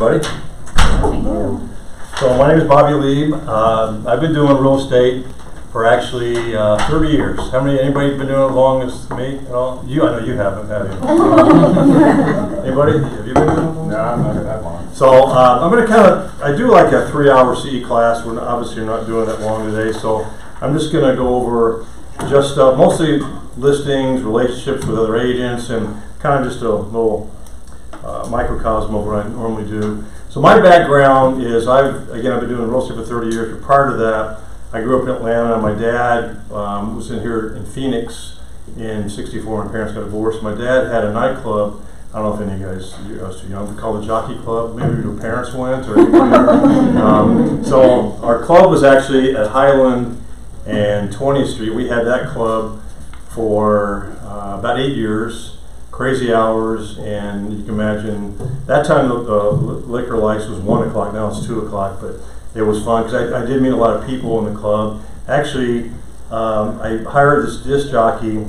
Everybody. So my name is Bobby Lieb. I've been doing real estate for actually 30 years. Anybody been doing it as long as me at all? I know you haven't, have you? Anybody? Have you been doing it? No, I'm not that long. So I'm going to I do like a 3-hour CE class. We're obviously not doing that long today, so I'm just going to go over just mostly listings, relationships with other agents, and kind of just a little microcosm of what I normally do. So my background is, I've been doing real estate for 30 years, but prior to that, I grew up in Atlanta. My dad was in here in Phoenix in '64 when my parents got divorced. My dad had a nightclub. I don't know if any of you guys, too young, called the Jockey Club. Maybe your parents went, or so our club was actually at Highland and 20th Street. We had that club for about 8 years. Crazy hours, and you can imagine that time the liquor license was 1 o'clock. Now it's 2 o'clock, but it was fun because I did meet a lot of people in the club. Actually, I hired this disc jockey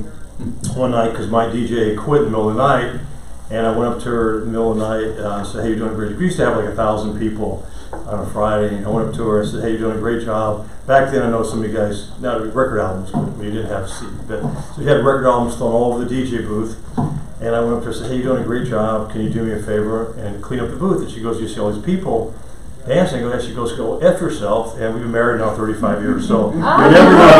one night because my DJ quit in the middle of the night, and I went up to her in the middle of the night and said, "Hey, you're doing great." We used to have like 1,000 people on a Friday, and I went up to her and said, "Hey, you're doing a great job." Back then, I know some of you guys, now record albums, we didn't have CD, but so we had record albums thrown all over the DJ booth. And I went up to her and said, "Hey, you're doing a great job. Can you do me a favor and clean up the booth?" And she goes, "You see all these people dancing." I go, she goes, "Go F yourself." And we've been married now 35 years. So you never know.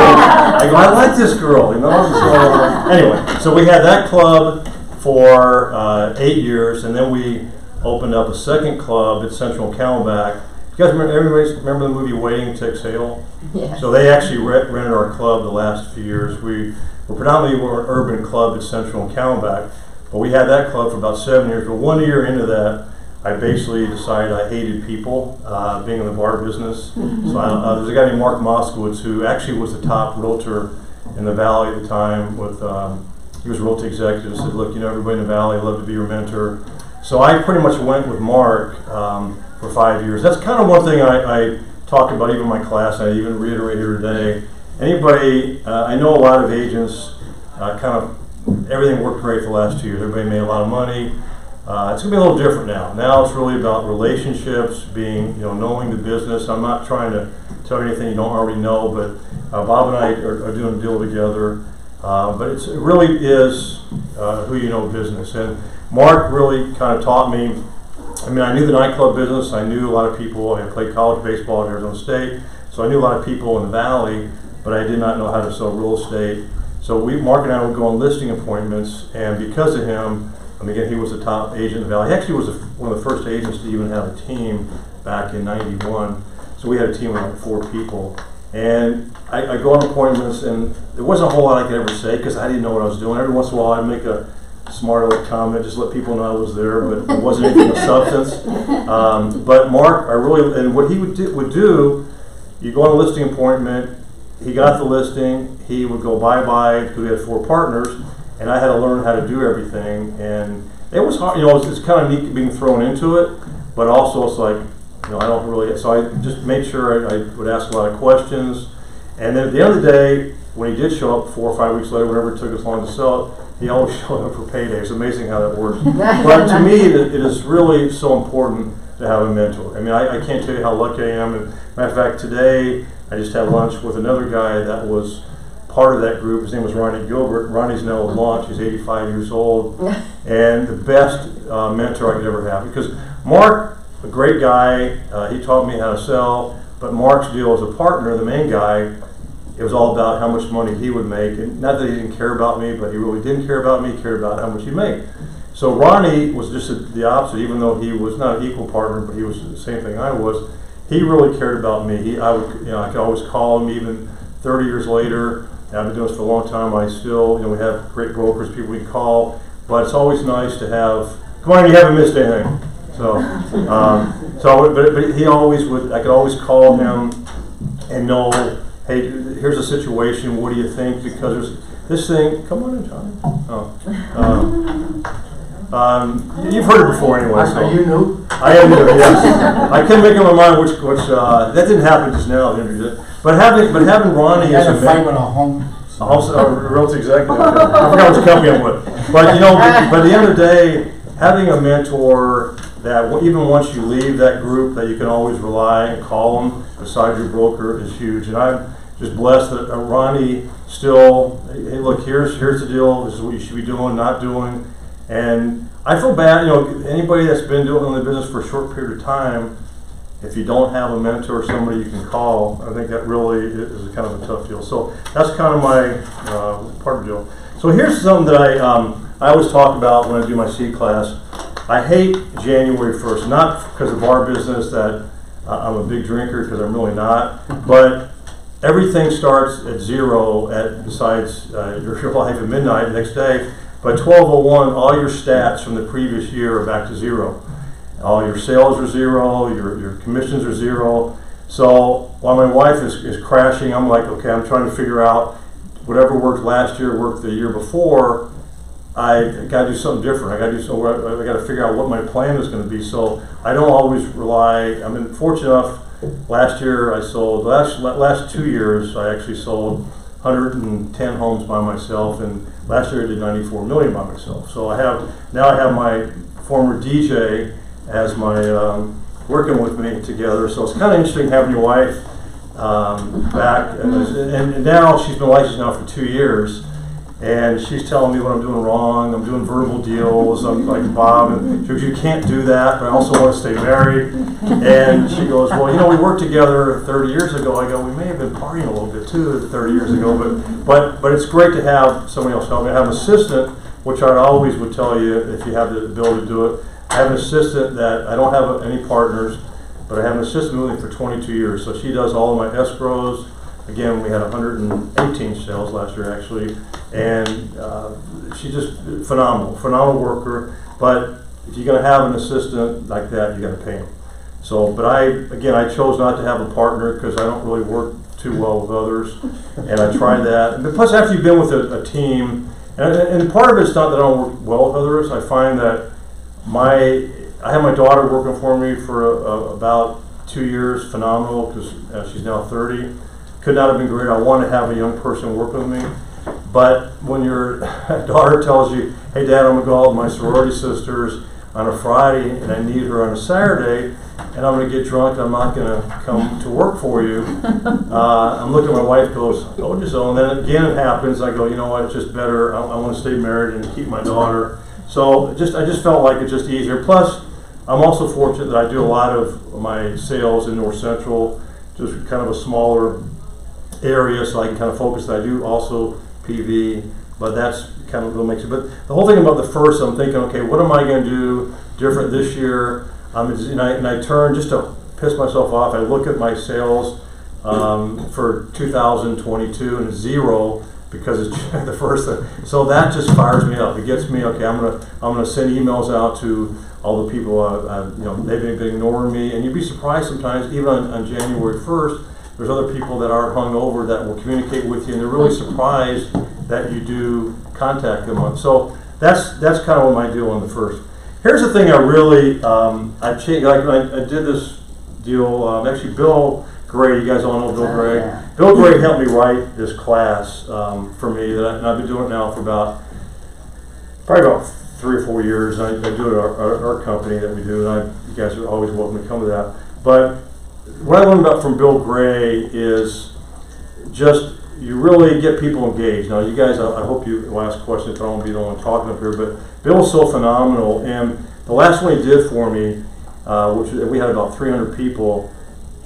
I go, "I like this girl, you know." So, anyway, so we had that club for 8 years, and then we opened up a second club at Central and Camelback. You guys remember the movie Waiting to Exhale? Yeah. So they actually rented our club the last few years. We were predominantly an urban club at Central and Camelback. But we had that club for about 7 years. But 1 year into that, I basically decided I hated people, being in the bar business. So there's a guy named Mark Moskowitz who actually was the top realtor in the Valley at the time. He was a realty executive. Said, "Look, everybody in the Valley, I'd love to be your mentor." So I pretty much went with Mark for 5 years. That's kind of one thing I talk about even in my class. I even reiterate here today. Anybody, I know a lot of agents everything worked great for the last 2 years. Everybody made a lot of money. It's going to be a little different now. Now it's really about relationships, knowing the business. I'm not trying to tell you anything you don't already know, but Bob and I are doing a deal together. But it really is who you know business. And Mark really kind of taught me. I knew the nightclub business. I knew a lot of people. I played college baseball at Arizona State, so I knew a lot of people in the Valley, but I did not know how to sell real estate. So Mark and I would go on listing appointments, and because of him, again, he was the top agent in the Valley. He actually was one of the first agents to even have a team back in '91. So we had a team of like 4 people. And I go on appointments, and there wasn't a whole lot I could ever say because I didn't know what I was doing. Every once in a while, I'd make a smart little comment, just let people know I was there, but it wasn't anything of substance. But Mark, and what he would do, you go on a listing appointment, he got the listing, he would go bye-bye because we had 4 partners, and I had to learn how to do everything. And it was hard, it's kind of neat being thrown into it, but also it's like, I don't really, so I just made sure I would ask a lot of questions. And then at the end of the day, when he did show up 4 or 5 weeks later, whenever it took us long to sell it, he always showed up for payday. It's amazing how that works. But to me, it is really so important to have a mentor. I can't tell you how lucky I am. And matter of fact, today, I just had lunch with another guy that was part of that group. His name was Ronnie Gilbert. Ronnie's now at launch. He's 85 years old. And the best mentor I could ever have. Because Mark, a great guy, he taught me how to sell. But Mark's deal as a partner, the main guy, it was all about how much money he would make. And not that he didn't care about me, but he really didn't care about me. He cared about how much he'd make. So Ronnie was just the opposite, even though he was not an equal partner, but he was the same thing I was. He really cared about me. I could always call him even 30 years later. I've been doing this for a long time. I still, we have great brokers, people we can call, but it's always nice to have, come on, you haven't missed anything. But he always would, I could always call him and know, hey, here's a situation, what do you think? Because there's this thing, come on in, Johnny. You've heard it before anyway. So. Are you new? I am new, yes. I couldn't make up my mind which that didn't happen just now, the interview. But having Ronnie as a fight with a home. A realty executive. I forgot which company I'm with. But but at the end of the day, having a mentor that even once you leave that group, that you can always rely and call them beside your broker is huge. And I'm just blessed that Ronnie still, hey, look, here's the deal. This is what you should be doing, not doing. And I feel bad, anybody that's been doing the business for a short period of time, if you don't have a mentor or somebody you can call, I think that really is kind of a tough deal. So that's kind of my part of the deal. So here's something that I always talk about when I do my C class. I hate January 1st, not because of our business that I'm a big drinker, because I'm really not, but everything starts at zero besides your life at midnight the next day. By 12:01, all your stats from the previous year are back to zero. All your sales are zero, your commissions are zero. So while my wife is crashing, I'm like, okay, I'm trying to figure out whatever worked last year, worked the year before. I got to do something different. I got to figure out what my plan is going to be. So I don't always rely. I mean, fortunate enough, last year I sold. Last 2 years I actually sold 110 homes by myself, and last year I did 94 million by myself. So I have my former DJ as my working with me together. So it's kind of interesting having your wife back, and now she's been licensed now for 2 years. And she's telling me what I'm doing wrong. I'm doing verbal deals. I'm like Bob, and she goes, "You can't do that, but I also want to stay married." And she goes, "Well, we worked together 30 years ago." I go, "We may have been partying a little bit too 30 years ago, but it's great to have somebody else help me. I have an assistant, which I always would tell you if you have the ability to do it. I have an assistant that I don't have any partners, but I have an assistant with me for 22 years. So she does all of my escrows. Again, we had 118 sales last year actually, and she's just phenomenal worker. But if you're going to have an assistant like that, you got to pay him. So, but I chose not to have a partner because I don't really work too well with others, and I tried that. But plus, after you've been with a team, and part of it's not that I don't work well with others. I find that I have my daughter working for me for about 2 years, phenomenal, because she's now 30. Could not have been great. I want to have a young person work with me. But when your daughter tells you, "Hey Dad, I'm going to go out with my sorority sisters on a Friday and I need her on a Saturday, and I'm going to get drunk and I'm not going to come to work for you," I'm looking at my wife, goes, "I told you so." And then again it happens. I go, "You know what, it's just better. I want to stay married and keep my daughter." So I just felt like it's just easier. Plus, I'm also fortunate that I do a lot of my sales in North Central, just kind of a smaller area, so I can kind of focus. I do also PV, but that's kind of what makes it. But the whole thing about the first, I'm thinking, okay, what am I going to do different this year? And I turn, just to piss myself off, I look at my sales for 2022 and it's zero because it's the first thing. So that just fires me up. It gets me, okay, I'm gonna send emails out to all the people they've been ignoring me, and you'd be surprised sometimes, even on January 1st. There's other people that aren't hung over that will communicate with you, and they're really surprised that you do contact them. So that's kind of what my deal on the first. Here's the thing I really I changed. Like I did this deal. Actually, Bill Gray. You guys all know Bill Gray. Yeah. Bill Gray helped me write this class for me, and I've been doing it now for probably about 3 or 4 years. I do it at our company that we do, and you guys are always welcome to come to that. But what I learned from Bill Gray is just you really get people engaged. Now, you guys, I hope you will ask questions. I don't want to be the one talking up here, but Bill's so phenomenal. And the last one he did for me, which we had about 300 people.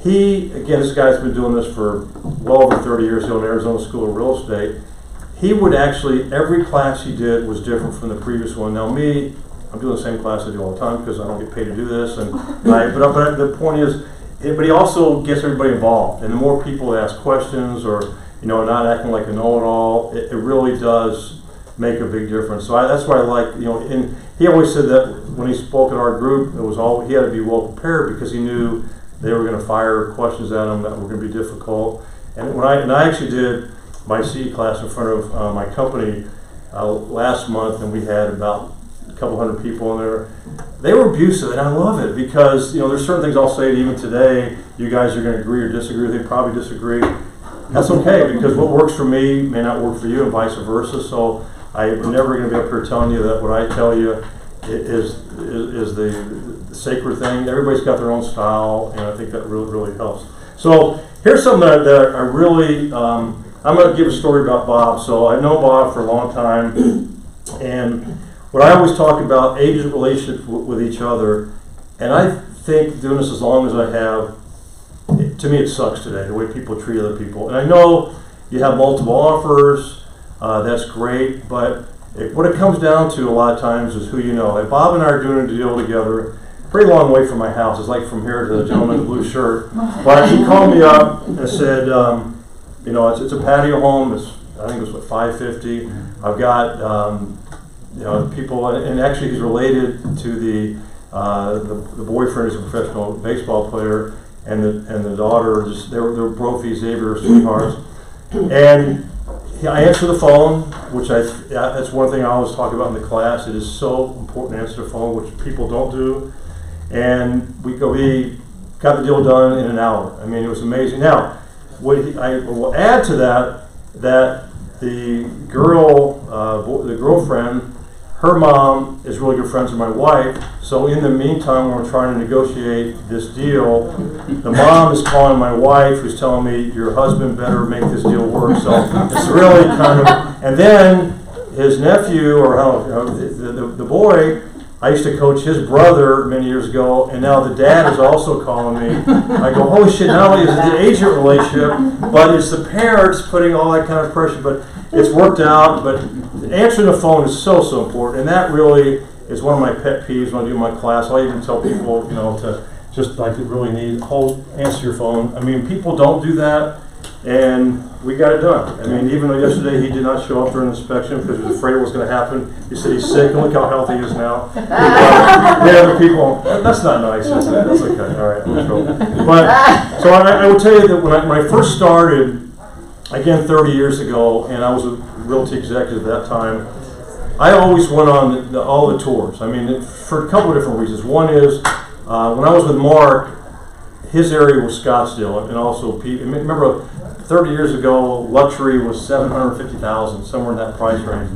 This guy's been doing this for well over 30 years. He's in Arizona School of Real Estate. He would actually, every class he did was different from the previous one. Now me, I'm doing the same class I do all the time because I don't get paid to do this. But the point is, but he also gets everybody involved. And the more people that ask questions or, not acting like a know-it-all, it really does make a big difference. So that's why I like, and he always said that when he spoke at our group, he had to be well prepared because he knew they were going to fire questions at him that were going to be difficult. And I actually did my CE class in front of my company last month, and we had about a couple hundred people in there. They were abusive, and I love it because there's certain things I'll say to even today. You guys are going to agree or disagree. They probably disagree. That's okay because what works for me may not work for you, and vice versa. So I'm never going to be up here telling you that what I tell you is sacred thing. Everybody's got their own style, and I think that really helps. So here's something that I really, I'm going to give a story about Bob. So I've known Bob for a long time, and what I always talk about, agent relationships with each other, and I think doing this as long as I have, to me it sucks today, the way people treat other people. And I know you have multiple offers, that's great, but what it comes down to a lot of times is who you know. Like Bob and I are doing a deal together, pretty long way from my house. It's like from here to the gentleman in the blue shirt. But he called me up and said, you know, it's a patio home. I think it was what, $550. I've got you know, people, and actually he's related to the boyfriend is a professional baseball player, and the daughter, just they're both Xavier sweethearts. And I answer the phone, which that's one thing I always talk about in the class. It is so important to answer the phone, which people don't do. And we got the deal done in an hour. I mean, it was amazing. Now, I will add to that the girlfriend, her mom is really good friends with my wife. So in the meantime, when we're trying to negotiate this deal, the mom is calling my wife, who's telling me, your husband better make this deal work. So it's really kind of, and then his nephew, or the boy, I used to coach his brother many years ago, and now the dad is also calling me. I go, holy shit, not only is it the agent relationship, but it's the parents putting all that kind of pressure. But it's worked out, but answering the phone is so important, and that really is one of my pet peeves when I do my class. I even tell people, you know, to just like really need answer your phone. I mean, people don't do that, and we got it done. I mean, even though yesterday he did not show up during the inspection because he was afraid it was going to happen. He said he's sick, and look how healthy he is now. The other people, that's not nice, is it? That's okay. All right, I'm sure. But so I will tell you that when I first started, again 30 years ago, and I was a realty executive at that time, I always went on all the tours. I mean, for a couple of different reasons. One is, when I was with Mark, his area was Scottsdale, and also, remember 30 years ago, luxury was $750,000, somewhere in that price range.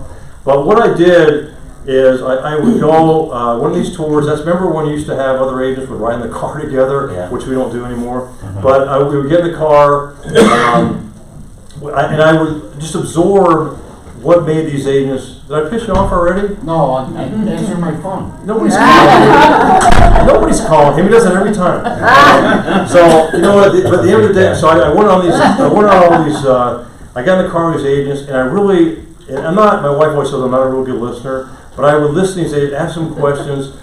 But what I did is I would go, one of these tours, remember when you used to have other agents would ride in the car together, yeah, which we don't do anymore. Mm-hmm. But we would get in the car, and I would just absorb what made these agents. Did I piss you off already? No, I'm answering my phone. Nobody's calling him. Nobody's calling him. He does it every time. So you know what? At the end of the day, so I went on all these. I got in the car with these agents, and and I'm not. My wife always says I'm not a real good listener, but I would listen to these agents, ask them questions.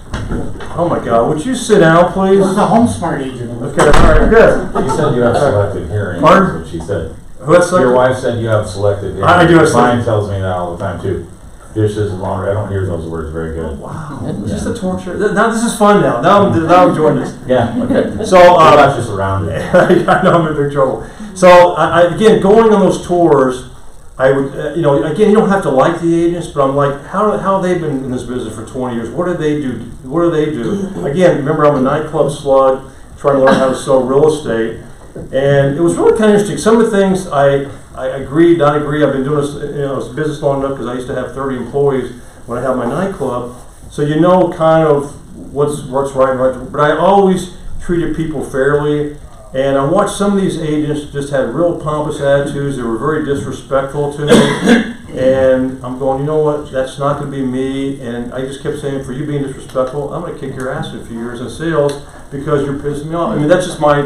Oh my God! Would you sit down, please? This is a home smart agent. Okay, all right, good. You said you have selective hearing. Pardon? That's what she said. What's your wife said you have selective hearing. I do have selective. Mine tells me that all the time too. Dishes and laundry. I don't hear those words very good. Wow, it's just a torture. Now this is fun. Now I'm enjoying this. Yeah. Okay. So that's just around it. I know I'm in big trouble. So again, going on those tours, I would again, you don't have to like the agents, but I'm like, how they've been in this business for 20 years. What do they do? What do they do? Again, remember I'm a nightclub slug trying to learn how to sell real estate, and it was really kind of interesting. Some of the things I agree, not agree. I've been doing this, business long enough because I used to have 30 employees when I had my nightclub. So you know kind of what's right and right. But I always treated people fairly. And I watched some of these agents just had real pompous attitudes. They were very disrespectful to me. And I'm going, you know what? That's not going to be me. And I just kept saying, for you being disrespectful, I'm going to kick your ass in a few years in sales because you're pissing me off. I mean, that's just my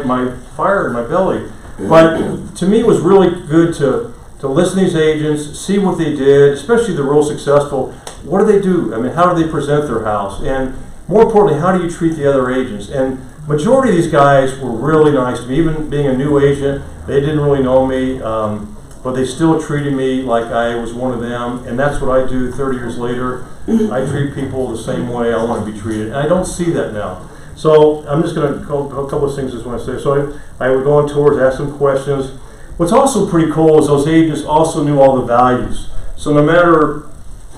fire in my belly. But to me, it was really good to listen to these agents, see what they did, especially the real successful. What do they do? I mean, how do they present their house? And more importantly, how do you treat the other agents? And majority of these guys were really nice to me. Even being a new agent, they didn't really know me, but they still treated me like I was one of them. And that's what I do 30 years later. I treat people the same way I want to be treated. And I don't see that now. So I'm just going to go a couple of things I just want to say. So I would go on tours, ask some questions. What's also pretty cool is those agents also knew all the values. So no matter,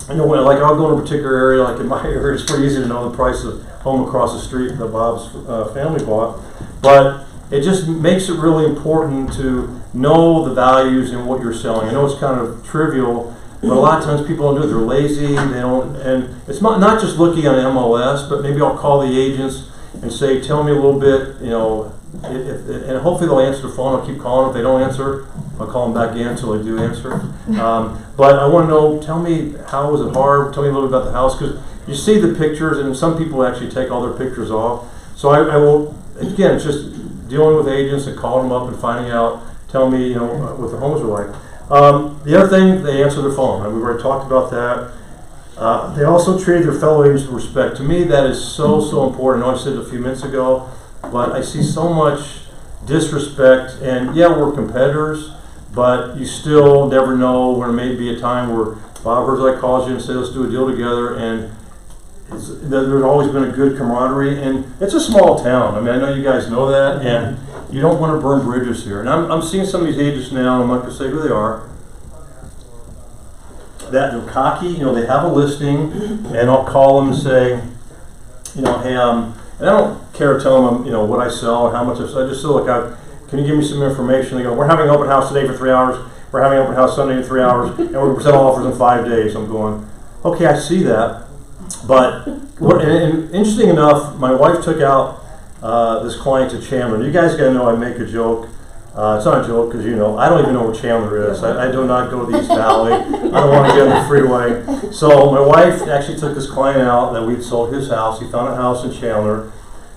like I'll go to a particular area, like in my area, it's pretty easy to know the price of home across the street that Bob's family bought. But it just makes it really important to know the values and what you're selling. I know it's kind of trivial, but a lot of times people don't do it. They're lazy. They don't, and it's not just looking on MLS, but maybe I'll call the agents and say, tell me a little bit, you know, and hopefully they'll answer the phone. I'll keep calling. If they don't answer, I'll call them back in until they do answer. But I want to know, tell me, how was it hard? Tell me a little bit about the house, because you see the pictures, and some people actually take all their pictures off. So I will, again, it's just dealing with agents and calling them up and finding out, tell me, you know, what the homes are like. The other thing, they answer their phone, and we've already talked about that. They also treat their fellow agents with respect. To me, that is so important. I know I said it a few minutes ago, but I see so much disrespect, and yeah, we're competitors, but you still never know when there may be a time where Bob Herzog calls you and says, let's do a deal together, and there's always been a good camaraderie, and it's a small town. I mean, I know you guys know that, and you don't want to burn bridges here. And I'm seeing some of these agents now, and I'm not going to say who they are, that they're cocky, you know, they have a listing, and I'll call them and say, you know, hey, and I don't care telling them, you know, what I sell or how much I sell. I just say, look, can you give me some information? They go, we're having an open house today for 3 hours. We're having an open house Sunday in 3 hours, and we're going to present offers in 5 days. I'm going, okay, I see that. But, and interesting enough, my wife took out this client to Chandler. You guys got to know I make a joke. It's not a joke because, you know, I don't even know where Chandler is. I do not go to the East Valley. I don't want to get on the freeway. So my wife actually took this client out that we'd sold his house. He found a house in Chandler.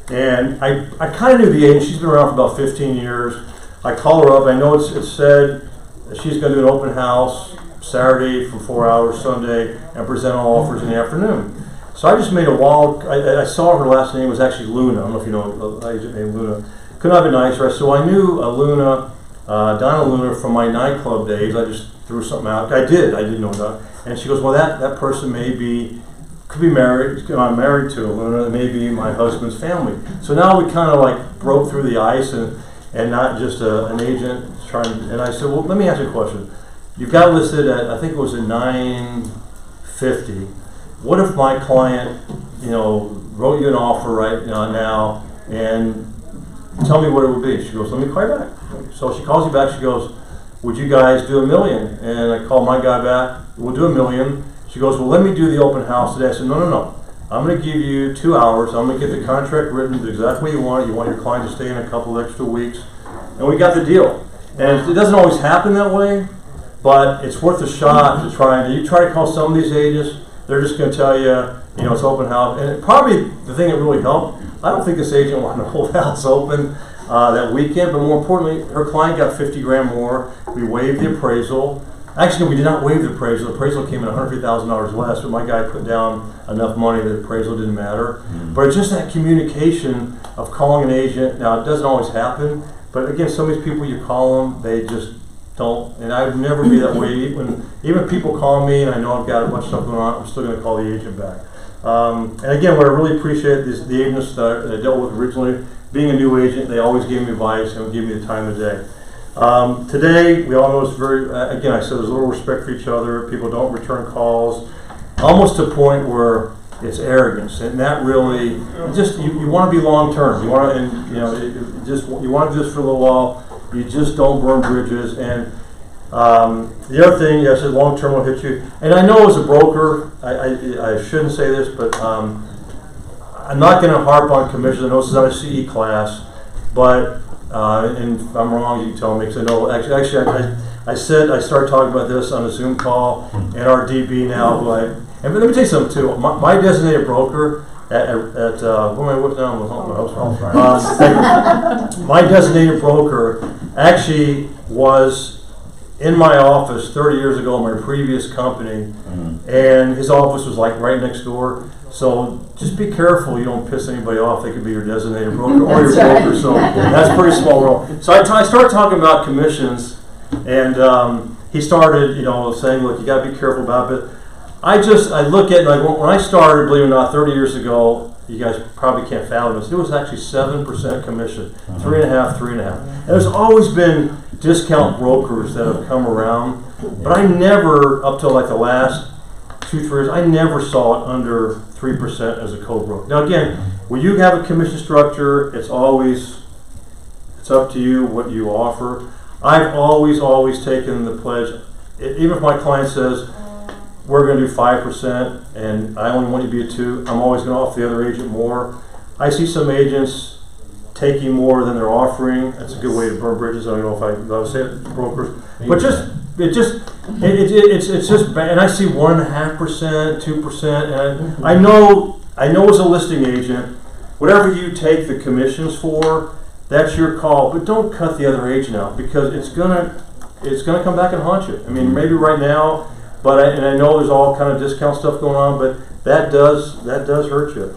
And I kind of knew the agent. She's been around for about 15 years. I call her up. I know it's said that she's going to do an open house Saturday for 4 hours, Sunday, and present all offers in the afternoon. So I just made a wild, I saw her last name was actually Luna. I don't know if you know an agent named Luna. Could not be nicer. So I knew Luna, Donna Luna from my nightclub days. I just threw something out. I didn't know that. And she goes, well, that person could be married, I'm married to Luna, it may be my husband's family. So now we kind of like broke through the ice and not just an agent trying, and I said, well, let me ask you a question. You've got listed at, I think it was at $950. What if my client, you know, wrote you an offer right now and tell me what it would be? She goes, let me call you back. So she calls you back, she goes, would you guys do $1 million? And I call my guy back, we'll do $1 million. She goes, well, let me do the open house today. I said, no. I'm going to give you 2 hours. I'm going to get the contract written the exact way you want it. You want your client to stay in a couple extra weeks. And we got the deal. And it doesn't always happen that way, but it's worth a shot to try. And you try to call some of these agents, they're just going to tell you, you know, it's open house. And probably the thing that really helped, I don't think this agent wanted to hold the house open that weekend, but more importantly, her client got 50 grand more. We waived the appraisal. Actually, we did not waive the appraisal. The appraisal came in $150,000 less, but my guy put down enough money that the appraisal didn't matter. But it's just that communication of calling an agent. Now, it doesn't always happen, but again, some of these people you call them, they just don't. And I would never be that way. Even people call me, and I know I've got a bunch of stuff going on, I'm still going to call the agent back. And again, what I really appreciate is the agents that I dealt with originally, being a new agent, they always gave me advice and would give me the time of day. Today, we all know it's very, again, I said there's a little respect for each other. People don't return calls, almost to a point where it's arrogance. And that really, just, you want to be long-term. You want to, and, you know, you want to do this for a little while. You just don't burn bridges. And the other thing, I said long-term will hit you. And I know as a broker, I shouldn't say this, but I'm not going to harp on commissions. I know this is not a CE class, but and if I'm wrong, you can tell me, because I know, actually, I started talking about this on a Zoom call, and our DB now, and let me tell you something too, my designated broker my designated broker actually was in my office 30 years ago in my previous company, and his office was like right next door. So just be careful you don't piss anybody off. They could be your designated broker or your broker. So that's a pretty small world. So I started talking about commissions, and he started, you know, saying, look, you got to be careful about it. I look at, like, when I started, believe it or not, 30 years ago, you guys probably can't fathom this, it was actually 7% commission, 3.5%. And there's always been discount brokers that have come around, but I never, up till like the last 2-3 years, I never saw it under 3% as a co-broker. Now again, when you have a commission structure, it's up to you what you offer. I've always taken the pledge, even if my client says, we're going to do 5% and I only want you to be a 2, I'm always going to offer the other agent more. I see some agents taking more than they're offering. That's a good way to burn bridges. I don't know if I would say it, brokers, but it's just bad. And I see 1.5%, 2%, and I know as a listing agent, whatever you take the commissions for, that's your call. But don't cut the other agent out, because it's gonna come back and haunt you. I mean, maybe right now, but I know there's all kind of discount stuff going on, but that does hurt you.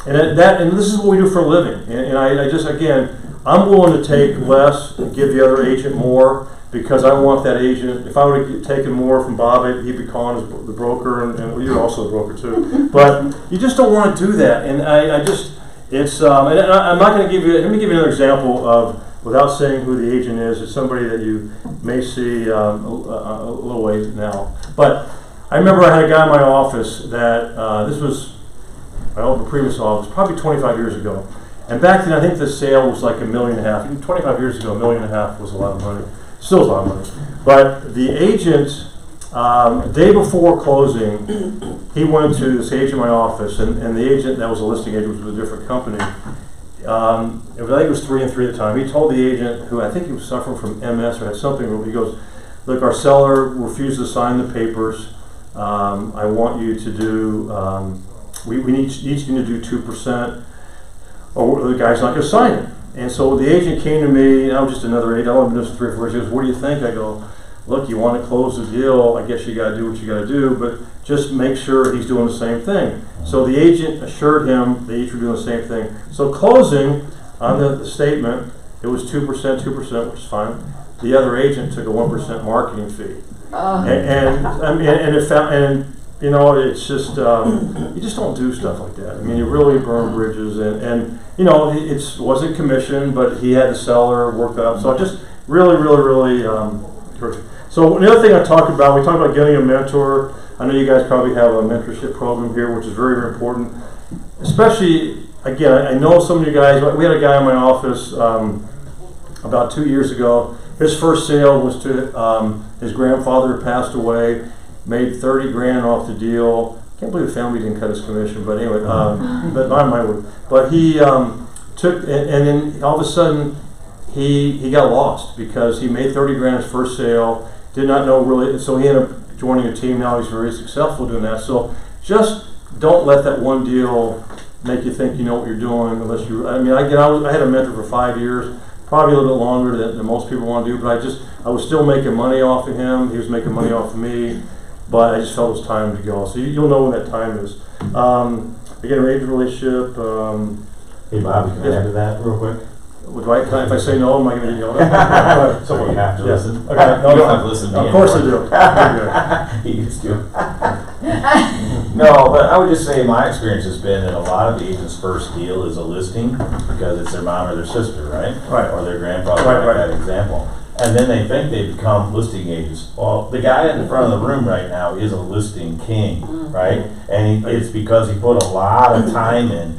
And this is what we do for a living. And I just, again, I'm willing to take less and give the other agent more, because I want that agent. If I would have taken more from Bob, he'd be calling the broker, and you're also a broker too. But you just don't want to do that. And I'm not going to give you. Let me give you another example of, without saying who the agent is. It's somebody that you may see a little ways now. But I remember I had a guy in my office that this was my old previous office, probably 25 years ago. And back then, I think the sale was like $1.5 million. 25 years ago, $1.5 million was a lot of money. Still a lot of money. But the agent, day before closing, he went to this agent in my office, and the agent that was a listing agent was with a different company. I think it was 3 and 3 at the time. He told the agent, who I think he was suffering from MS or had something, he goes, "Look, our seller refused to sign the papers. I want you to do, we need each to do 2%, or the guy's not going to sign it." And so the agent came to me, and I'm just another agent, I've only been doing this 3 or 4 years. He goes, "What do you think?" I go, "Look, you want to close the deal, I guess you got to do what you got to do, but just make sure he's doing the same thing." So the agent assured him they each were doing the same thing. So closing, on the statement, it was 2%, which is fine. The other agent took a 1% marketing fee. You know, it's just, you just don't do stuff like that. I mean, you really burn bridges, and you know, it wasn't commission, but he had the seller work that up. So it just really hurt you. So another thing we talked about getting a mentor. I know you guys probably have a mentorship program here, which is very, very important. Especially, again, I know some of you guys, we had a guy in my office about 2 years ago. His first sale was to, his grandfather had passed away, made 30 grand off the deal. Can't believe the family didn't cut his commission, but anyway, but mine would. But he took, and then all of a sudden, he got lost, because he made 30 grand his first sale, did not know really, so he ended up joining a team. Now he's very successful doing that. So just don't let that one deal make you think you know what you're doing, unless you, I mean, I had a mentor for 5 years, probably a little bit longer than most people want to do, but I was still making money off of him, he was making money off of me, but I just felt it was time to go. So you'll know when that time is. Again, arrange a relationship. Hey Bobby, can I add to that real quick? If I say no, am I going to get yelled at? So you have to listen. Okay. No, you don't have to listen. Of course I do. He used to. No, but I would just say my experience has been that a lot of the agents' first deal is a listing, because it's their mom or their sister, right? Right. Or their grandfather, like that example. And then they think they become listing agents. Well, the guy in the front of the room right now is a listing king, right? And it's because he put a lot of time in.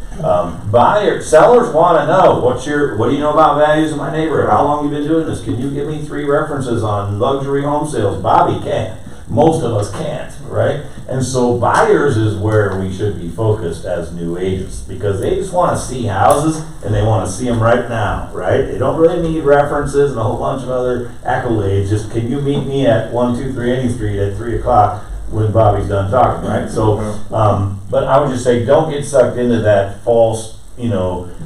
Sellers want to know, what do you know about values in my neighborhood? How long you been doing this? Can you give me 3 references on luxury home sales? Bobby can. Most of us can't, right? And so buyers is where we should be focused as new agents, because they just want to see houses, and they want to see them right now, right? They don't really need references and a whole bunch of other accolades. Just, can you meet me at 123 Any Street at 3 o'clock when Bobby's done talking, right? So, but I would just say, don't get sucked into that false,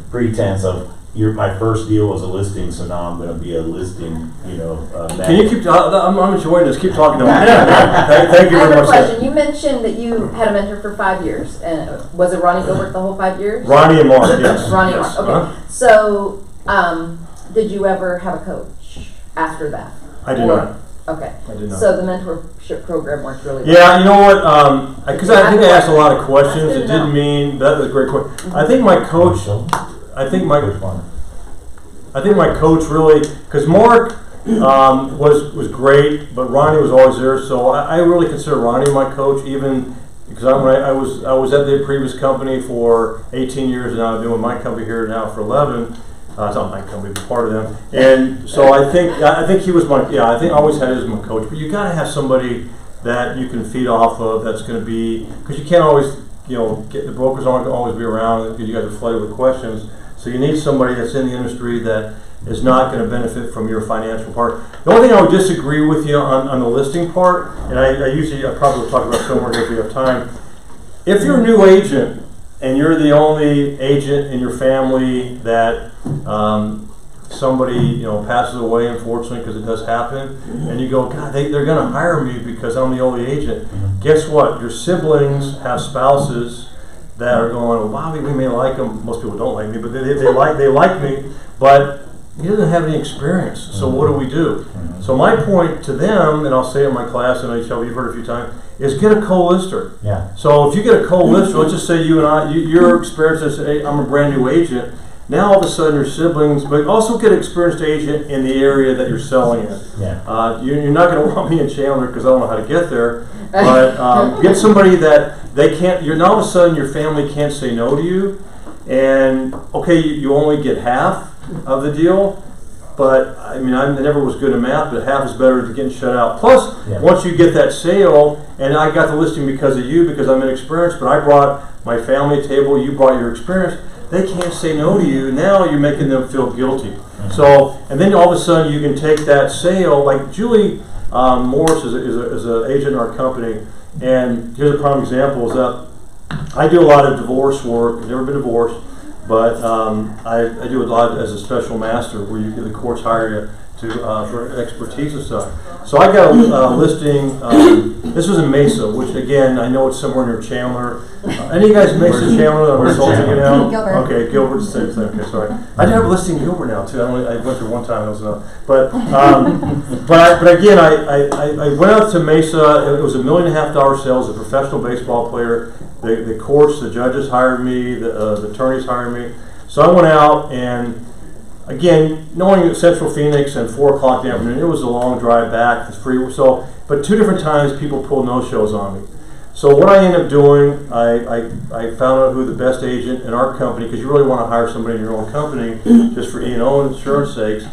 pretense of, my first deal was a listing, so now I'm going to be a listing, Can you keep, I'm enjoying this, keep talking to me. Thank you I very have a much. question. You mentioned that you had a mentor for 5 years, and was it Ronnie Gilbert the whole 5 years? Ronnie and Mark, yes. Ronnie and yes. Mark, okay. So, did you ever have a coach after that? I did not. Okay. I did not. So the mentorship program worked really well. Yeah, you know what? Because I think I asked a lot of questions. It didn't mean that was a great question. I think my coach. I think my coach really, because Mark was great, but Ronnie was always there. So I really consider Ronnie my coach, even because I was at the previous company for 18 years, and I've been with my company here now for 11. It's not my company, but part of them. And so I think he was I think I always had him as my coach. But you got to have somebody that you can feed off of. That's going to be, because you can't always the brokers aren't going to always be around because you guys are flooded with questions. So you need somebody that's in the industry that is not going to benefit from your financial part. The only thing I would disagree with you on the listing part, and I probably will talk about somewhere here if we have time. If you're a new agent and you're the only agent in your family that somebody passes away, unfortunately, because it does happen, and you go, God, they're going to hire me because I'm the only agent. Guess what? Your siblings have spouses that are going, well, Bobby, we may like him. Most people don't like me, but they like me, but he doesn't have any experience. So what do we do? So my point to them, and I'll say it in my class, and you've heard it a few times, is get a co-lister. Yeah. So if you get a co-lister, let's just say you and I, your experience as I'm a brand new agent. Now all of a sudden your siblings, but also get an experienced agent in the area that you're selling in. Yeah. You're not going to want me in Chandler because I don't know how to get there. But get somebody that they can't. Now all of a sudden your family can't say no to you, and okay, you only get half of the deal. But I mean, I never was good at math, but half is better than getting shut out. Plus, once you get that sale, and I got the listing because of you, because I'm inexperienced, but I brought my family to the table, you brought your experience, they can't say no to you. Now you're making them feel guilty. So, and then all of a sudden you can take that sale, like Julie Morris is an agent in our company, and here's a prime example, is that I do a lot of divorce work. I've never been divorced. But I do a lot as a special master, where the courts hire you for expertise and stuff. So I got a listing. This was in Mesa, which again I know it's somewhere near Chandler. Any of you guys Mesa, Chandler? I'm insulting you now. Gilbert. Okay, Gilbert's the same thing. Okay, sorry. I do have a listing in Gilbert now too. I went there one time. It was enough. But again, I went out to Mesa. It was $1.5 million sale. As a professional baseball player. The courts, the judges hired me, the attorneys hired me. So I went out, and again, knowing Central Phoenix and 4 o'clock in the afternoon, it was a long drive back. It's free. So, but 2 different times people pulled no-shows on me. So what I ended up doing, I found out who the best agent in our company, because you really want to hire somebody in your own company just for E&O and insurance sakes.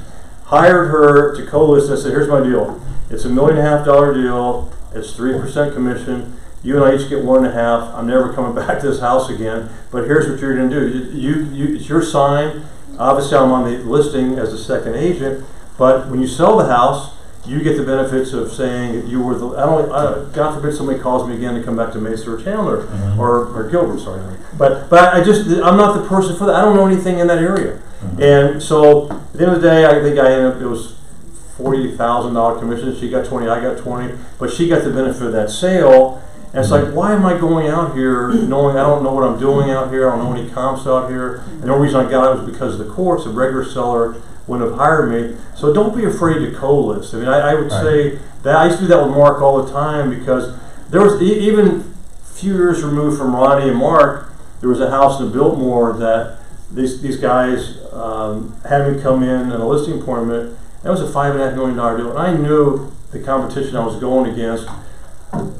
Hired her to co-list. I said, here's my deal. It's $1.5 million deal. It's 3% commission. You and I each get 1.5. I'm never coming back to this house again. But here's what you're going to do. It's your sign. Obviously, I'm on the listing as a second agent. But when you sell the house, you get the benefits of saying that you were the. God forbid somebody calls me again to come back to Mesa or Chandler or Gilbert. Sorry, but I'm not the person for that. I don't know anything in that area. And so at the end of the day, I think I ended up. It was $40,000 commission. She got 20. I got 20. But she got the benefit of that sale. And it's like, why am I going out here knowing I don't know what I'm doing out here? I don't know any comps out here. And the only reason I got it was because of the courts. A regular seller wouldn't have hired me. So don't be afraid to co-list. I mean, I would say that I used to do that with Mark all the time, because there was even a few years removed from Ronnie and Mark, there was a house in Biltmore that these guys had me come in a listing appointment. That was a $5.5 million deal. And I knew the competition I was going against.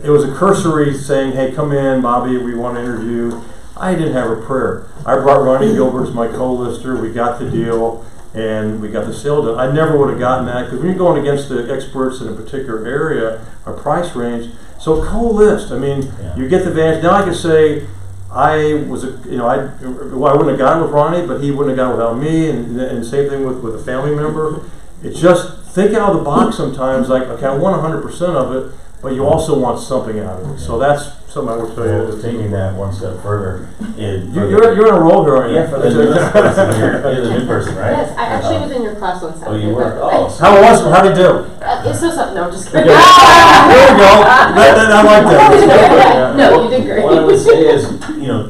It was a cursory saying, hey, come in, Bobby, we want to interview. I didn't have a prayer. I brought Ronnie Gilbert as my co-lister. We got the deal, and we got the sale done. I never would have gotten that, because when you're going against the experts in a particular area or price range, so co-list. I mean, you get the advantage. Now I can say, I wouldn't have gotten with Ronnie, but he wouldn't have gotten without me, and same thing with a family member. It's just think out of the box sometimes, like, okay, I want 100% of it, but you also want something out of it. So that's something I would tell you. Well, taking that one step further, you're in a role here, aren't you? Yeah, for the newest person here. You're the new person, right? Yes, I actually was in your class one time. Oh, you were? Oh, How'd he do? It's so something. No, I'm just kidding. There we go. I like that. No, you did great. What I would say is,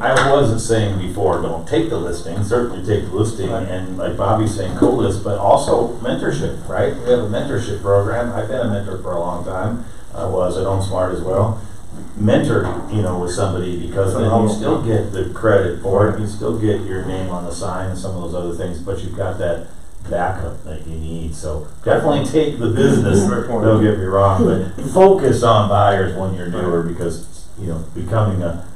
I wasn't saying before, don't take the listing. Certainly take the listing, and like Bobby's saying, co-list, but also mentorship, right? We have a mentorship program. I've been a mentor for a long time. I was at Home Smart as well. Mentor, with somebody, because then you still get the credit for it. You still get your name on the sign and some of those other things, but you've got that backup that you need. So definitely take the business. Don't get me wrong, but focus on buyers when you're newer, because becoming a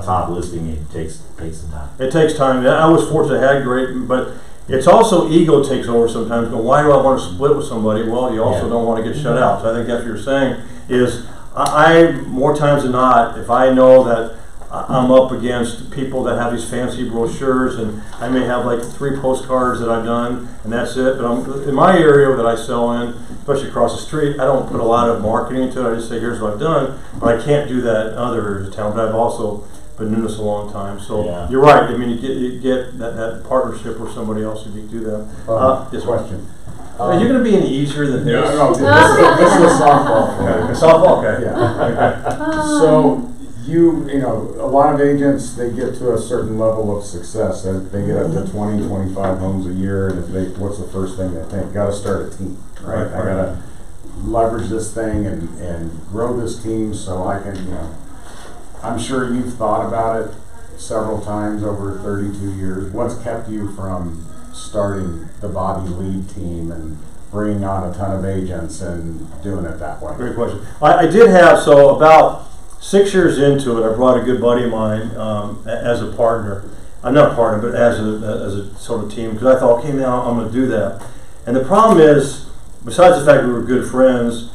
top listing agent takes some time. It takes time. I was fortunate, I had great, but it's also ego takes over sometimes. Why do I want to split with somebody? Well, you also don't want to get shut out. So I think that's what you're saying is, I more times than not, if I know that I'm up against people that have these fancy brochures, and I may have like 3 postcards that I've done, and that's it. But in my area that I sell in, especially across the street, I don't put a lot of marketing into it. I just say, here's what I've done, but I can't do that in other areas of town. But I've also been doing this a long time, so Yeah. you're right. I mean, you get that partnership with somebody else if you do that. This Question. Are you going to be any easier than this? No, this is softball for me. Okay, softball, okay. Yeah. So you know, a lot of agents, they get to a certain level of success. They get up to 20, 25 homes a year, and what's the first thing they think? Got to start a team, right? I got to leverage this thing and grow this team so I can, you know. I'm sure you've thought about it several times over 32 years. What's kept you from starting the Bobby Lieb team and bringing on a ton of agents and doing it that way? Great question. I did have, so about 6 years into it, I brought a good buddy of mine as a partner. I'm not a partner, but as a sort of team, because I thought, okay, now I'm going to do that. And the problem is, besides the fact we were good friends,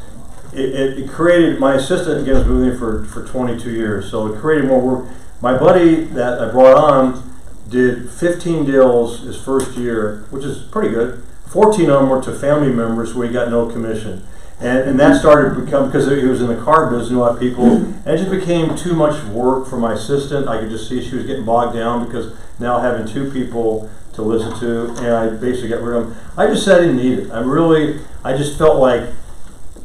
it created, my assistant again was with me for 22 years, so it created more work. My buddy that I brought on did 15 deals his first year, which is pretty good. 14 of them were to family members where he got no commission. And that started to become, because he was in the car business, knew a lot of people, and it just became too much work for my assistant. I could just see she was getting bogged down because now having 2 people to listen to, and I basically got rid of them. I just said I didn't need it. I just felt like,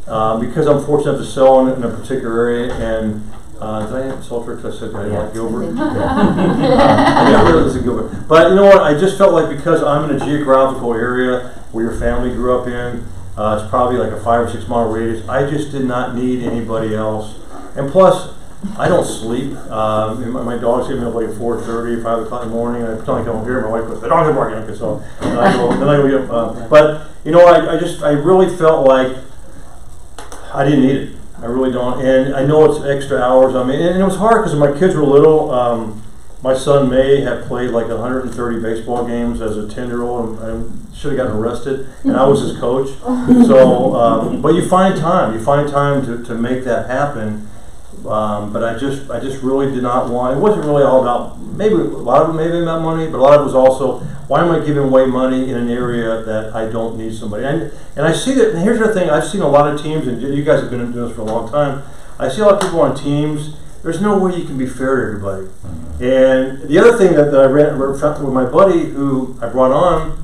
because I'm fortunate to sell in a particular area, and did I insult her because I said I like Gilbert? I got rid of this in Gilbert. But you know what? I just felt like because I'm in a geographical area where your family grew up in, it's probably like a 5 or 6 mile radius. I just did not need anybody else. And plus, I don't sleep. My dogs get me up like at 4:30, 5 o'clock in the morning. And I pretend like I don't hear. My wife goes, "The dogs are barking." Okay, so then I go get up. But you know, I really felt like I didn't need it. I really don't. And I know it's extra hours. I mean, and it was hard because my kids were little. My son May had played like 130 baseball games as a 10-year-old and should have gotten arrested, and I was his coach. So, but you find time. You find time to make that happen. But I just really did not want. It wasn't really all about. Maybe a lot of it maybe about money, but a lot of it was also, why am I giving away money in an area that I don't need somebody? And I see that. And here's the thing: I've seen a lot of teams, and you guys have been doing this for a long time. I see a lot of people on teams. There's no way you can be fair to everybody. And the other thing that I ran with my buddy who I brought on,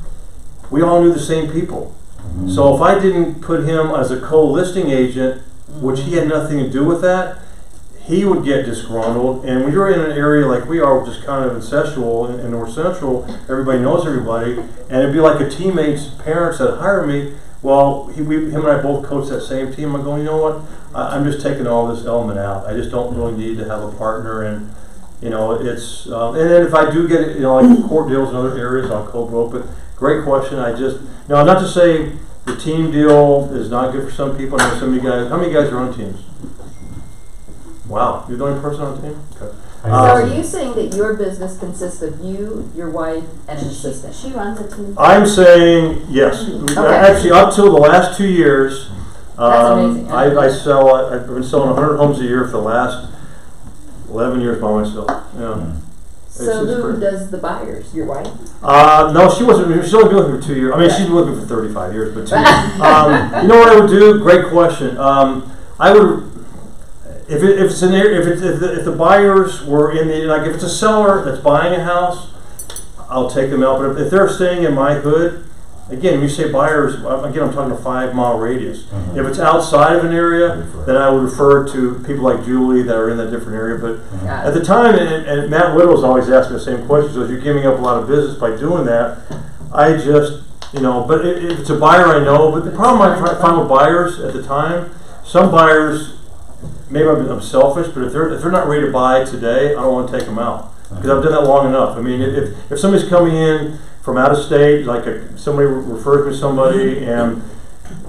we all knew the same people. So if I didn't put him as a co-listing agent, which he had nothing to do with that, he would get disgruntled. And when you're in an area like we are, just kind of incestual and North Central, everybody knows everybody, and it'd be like a teammate's parents that hire me. Well, him and I both coach that same team. I'm going, you know what? I'm just taking all this element out. I just don't really need to have a partner, and you know, it's. And then if I do get, you know, like court deals in other areas, I'll co-broke. But great question. I just now, not to say the team deal is not good for some people. I know so many guys. How many guys are on teams? Wow, you're the only person on the team. Okay. So are you saying that your business consists of you, your wife, and an assistant? She runs a team. I'm saying yes. Okay. Actually, up till the last 2 years, That's amazing. I've been selling 100 homes a year for the last 11 years by myself. Yeah. So It's who great. does the buyers? Your wife? No, she wasn't. She's only been with me for 2 years. I mean, she's been with me for 35 years, but 2 years. You know what I would do? Great question. I would. If the buyers were in the, like, if it's a seller that's buying a house, I'll take them out. But if they're staying in my hood, again, when you say buyers, again, I'm talking a 5 mile radius. If it's outside of an area, then I would refer to people like Julie that are in that different area. But at the time, and Matt Whittle's always asking the same question, so you're giving up a lot of business by doing that. I just, you know, but if it's a buyer I know, but the problem I find with buyers at the time, some buyers, maybe I'm selfish, but if they're not ready to buy today, I don't want to take them out because I've done that long enough. I mean, if somebody's coming in from out of state, like somebody refers me to somebody, and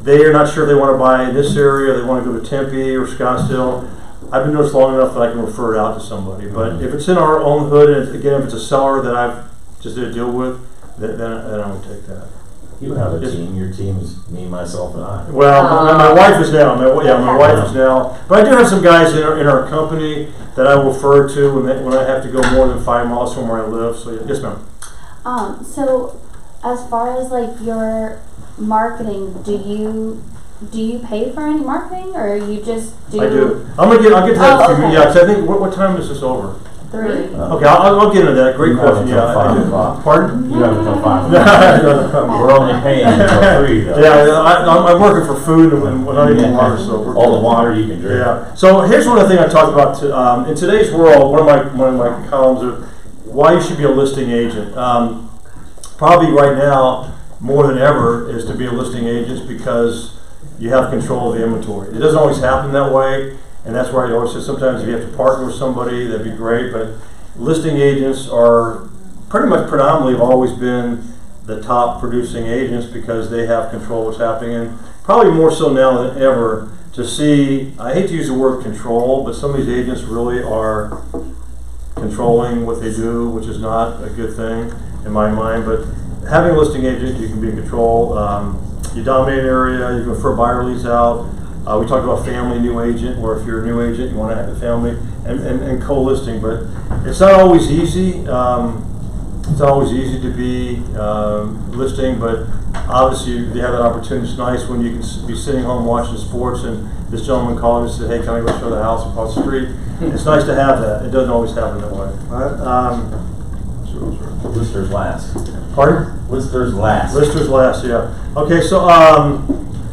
they are not sure if they want to buy in this area, they want to go to Tempe or Scottsdale, I've been doing this long enough that I can refer it out to somebody. But if it's in our own hood, and again, if it's a seller that I've just did a deal with, then I would take that. You have a Yes. team. Your team is me, myself, and I. Well, my wife is now. My wife is now. But I do have some guys in our company that I will refer to when I have to go more than 5 miles from where I live. So yes, ma'am. So as far as like your marketing, do you pay for any marketing, or you just do? I do. I'll get to that. Oh, okay. Yeah, 'cause I think what time is this over? 3. Okay, I'll get into that. Great You question. have until Yeah, I 5 do. o'clock. Pardon? You have until 5. No. We're only paying until 3, though. Yeah, I'm working for food and not even water, so we're All the water you can drink. Yeah. So here's one of the things I talked about in today's world. One of my columns are why you should be a listing agent. Probably right now more than ever is to be a listing agent because you have control of the inventory. It doesn't always happen that way, and that's why I always say sometimes if you have to partner with somebody, that'd be great. But listing agents are pretty much predominantly have always been the top producing agents because they have control of what's happening, and probably more so now than ever to see, I hate to use the word control, but some of these agents really are controlling what they do, which is not a good thing in my mind. But having a listing agent, you can be in control. You dominate an area, you can refer buyer leads out. We talked about family new agent, where if you're a new agent, you want to have a family, and co-listing. But it's not always easy. It's always easy to be listing, but obviously you have that opportunity. It's nice when you can be sitting home watching sports and this gentleman called and said, hey, can I go show the house across the street? It's nice to have that. It doesn't always happen that way. Listers last. Pardon? Listers last. Listers last, yeah. Okay, so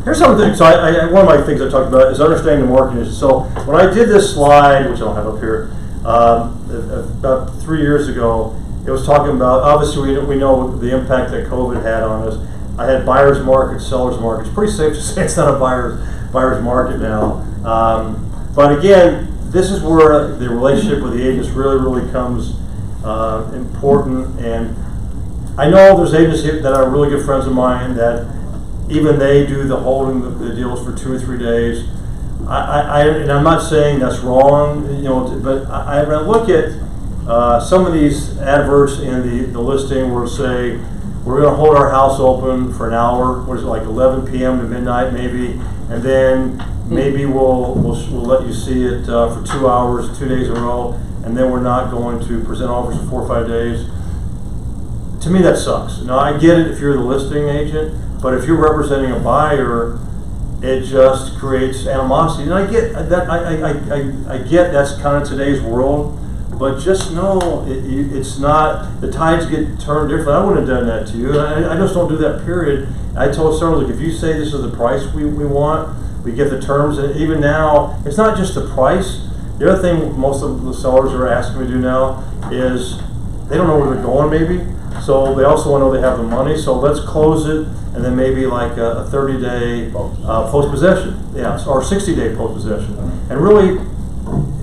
here's something. So one of my things I talked about is understanding the marketing. So when I did this slide, which I don't have up here, about 3 years ago, it was talking about, obviously we know the impact that COVID had on us. I had buyer's market, seller's market. It's pretty safe to say it's not a buyer's market now. But again, this is where the relationship with the agents really comes important. And I know there's agents here that are really good friends of mine that even they do the holding the deals for 2 or 3 days. And I'm not saying that's wrong, but I look at some of these adverts in the listing where say we're going to hold our house open for an hour. What is it, like 11 p.m. to midnight maybe, and then maybe we'll let you see it for 2 hours, 2 days in a row, and then we're not going to present offers for 4 or 5 days. To me, that sucks. Now I get it if you're the listing agent, but if you're representing a buyer, it just creates animosity. And I get that. I get that's kind of today's world. But just know it's not, the tides get turned different. I wouldn't have done that to you. I just don't do that, period. I told Sarah, look, if you say this is the price we want, we get the terms. And even now, it's not just the price. The other thing most of the sellers are asking me to do now is they don't know where they're going maybe. So they also want to know they have the money. So let's close it and then maybe like a 30-day post-possession. Yeah, or 60-day post-possession. And really,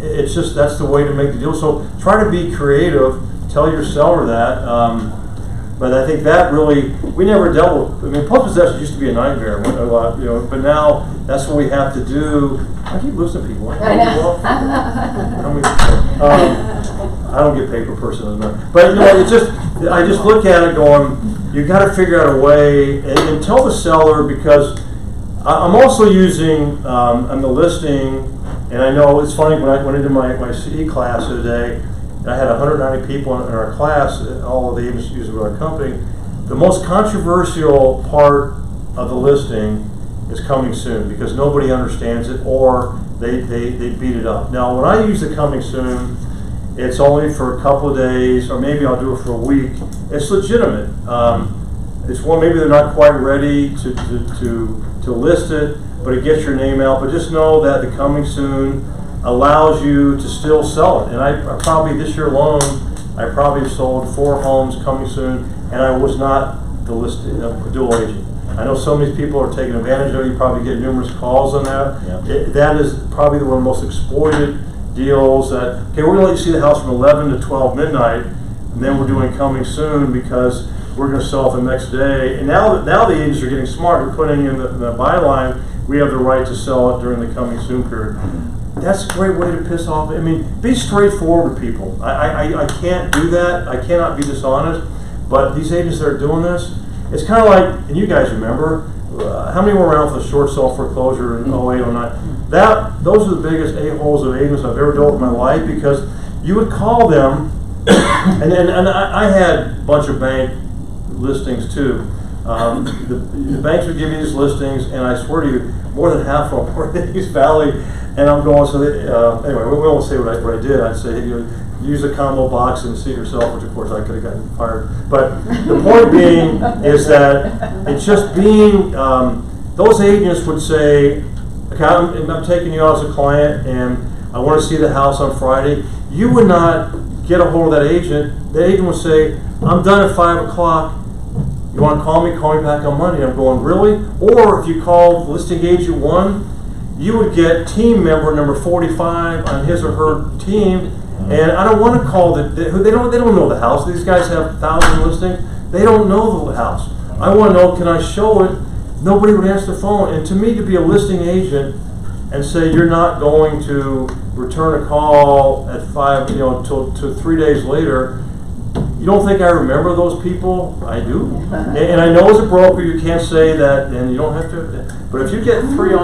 it's just that's the way to make the deal. So try to be creative. Tell your seller that. But I think that really we never dealt with. I mean, post-possession used to be a nightmare a lot, but now that's what we have to do. I keep losing people. I don't get paid per person, but it's just I just look at it going. You got to figure out a way and tell the seller, because I'm also using on the listing. And I know it's funny, when I went into my CE class the other day, and I had 190 people in our class, all of the agents using our company. The most controversial part of the listing is coming soon because nobody understands it, or they beat it up. Now, when I use the coming soon, it's only for a couple of days, or maybe I'll do it for a week. It's legitimate. It's one, maybe they're not quite ready to list it, but it gets your name out. But just know that the coming soon allows you to still sell it. And I probably this year alone, I probably have sold 4 homes coming soon, and I was not the listing dual agent. I know some of these people are taking advantage of it. You probably get numerous calls on that. Yeah. That is probably one of the most exploited deals. That okay, we're going to let you see the house from 11 to 12 midnight, and then we're doing coming soon because we're going to sell it the next day. And now the agents are getting smart. They're putting in the byline. We have the right to sell it during the coming soon period. That's a great way to piss off. I mean, be straightforward with people. I can't do that. I cannot be dishonest. But these agents that are doing this, it's kind of like, and you guys remember, how many were around for the short sale foreclosure in 08, 09? Those are the biggest a-holes of agents I've ever dealt with in my life, because you would call them, and I had a bunch of bank listings too. The banks would give me these listings, and I swear to you, more than half of them were in East Valley, and I'm going, so anyway, we won't say what I did. I'd say, use a combo box and see it yourself, which of course I could have gotten fired. But the point being is that it's just being, those agents would say, okay, I'm taking you out as a client and I want to see the house on Friday. You would not get a hold of that agent. The agent would say, I'm done at 5 o'clock. You want to call me back on Monday. I'm going, really? Or if you called listing agent 1, you would get team member number 45 on his or her team. And I don't want to call they don't know the house. These guys have 1,000 listings. They don't know the house. I want to know, can I show it? Nobody would answer the phone. And to me, to be a listing agent and say you're not going to return a call at 5, till 3 days later, you don't think I remember those people? I do. And I know as a broker you can't say that, and you don't have to. But if you get 3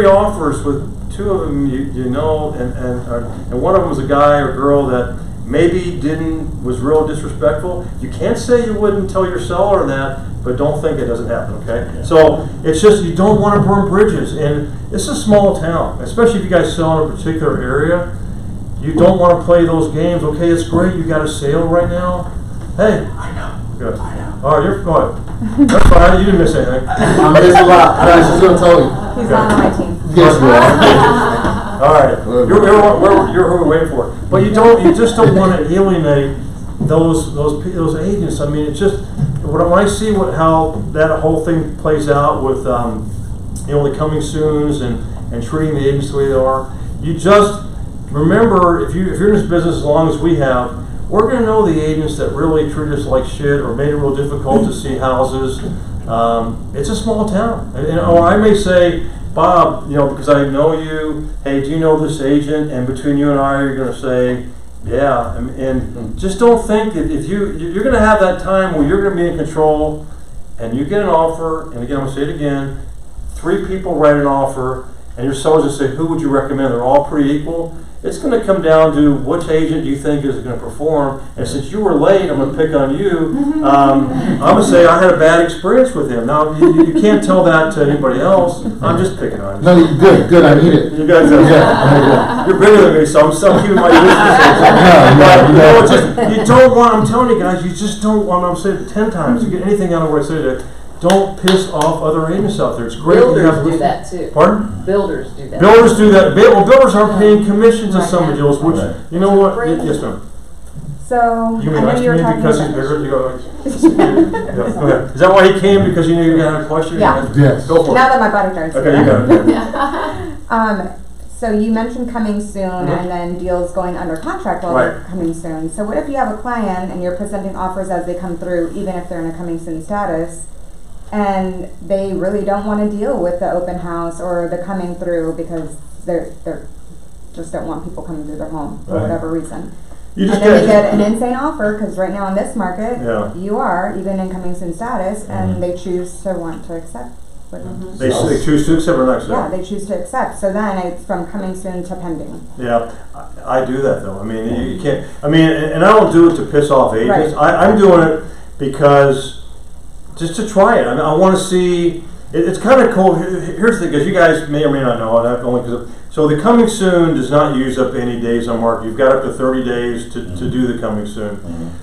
offers, with 2 of them and one of them was a guy or girl that maybe was real disrespectful, you can't say you wouldn't tell your seller that, but don't think it doesn't happen, okay? Yeah. So it's just, you don't want to burn bridges, and it's a small town, especially if you guys sell in a particular area. You don't want to play those games. Okay, it's great, you got a sale right now. Hey, I know. Good. I know. All right, you're fine. That's fine. You didn't miss anything. I'm missing a lot. I was just going to tell you. He's not on my team. Yes, we are. All right, you're who we're waiting for. But you just don't want to alienate those agents. I mean, it's just when I see how that whole thing plays out with the coming soons and treating the agents the way they are. You just remember, if you're in this business as long as we have, we're going to know the agents that really treat us like shit or made it real difficult to see houses. It's a small town, or I may say, Bob, because I know you, hey, do you know this agent? And between you and I, you're going to say, yeah. And just don't think that if you're going to have that time where you're going to be in control, and you get an offer, and again, I'm going to say it again, 3 people write an offer, and your sellers just say, who would you recommend? They're all pretty equal. It's going to come down to which agent do you think is going to perform. And since you were late, I'm going to pick on you. I'm going to say I had a bad experience with him. Now, you can't tell that to anybody else. I'm just picking on you. No, good. I need it. You guys you're bigger than me, so I'm still keeping my distance. You don't want, I'm telling you guys, you just don't want, I'm saying it 10 times, to get anything out of what I say today. Don't piss off other agents out there. It's great. Builders do that too. Pardon? Builders do that. Builders do that. Well, builders aren't paying commissions on some of the deals, which, you know what? Yes, ma'am. So, You I mean know nice you were to me talking because about he's bigger? You go, yeah, go ahead. Is that why he came? Because you knew you were going to have a question? Yeah. Yes. Go for it. Now that my body hurts. Okay, you got it. So you mentioned coming soon and then deals going under contract while they're coming soon. So what if you have a client and you're presenting offers as they come through, even if they're in a coming soon status, and they really don't want to deal with the open house or the coming through because they're just don't want people coming through their home for whatever reason. And then they get an insane offer, because right now in this market, you are even in coming soon status, and they choose to want to accept. They choose to accept or not accept? Yeah, they choose to accept. So then it's from coming soon to pending. Yeah, I do that though. I mean, you can't. I mean, and I don't do it to piss off agents. Right. I'm doing it because just to try it. I mean, I want to see. It's kind of cool. Here's the thing, because you guys may or may not know, and only because so the coming soon does not use up any days on market. You've got up to 30 days to do the coming soon.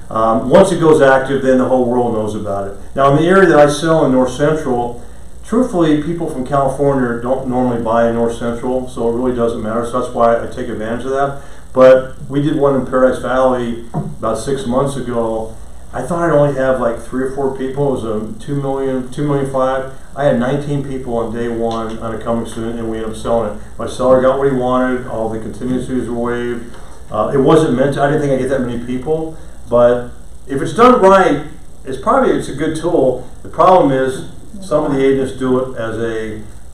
Once it goes active, then the whole world knows about it. Now, in the area that I sell in North Central, truthfully, people from California don't normally buy in North Central, so it really doesn't matter. So that's why I take advantage of that. But we did one in Paradise Valley about 6 months ago. I thought I'd only have like 3 or 4 people. It was a $2.5 million. I had 19 people on day 1 on a coming soon, and we ended up selling it. My seller got what he wanted. All the contingencies were waived. It wasn't meant to. I didn't think I'd get that many people, but if it's done right, it's a good tool. The problem is some of the agents do it as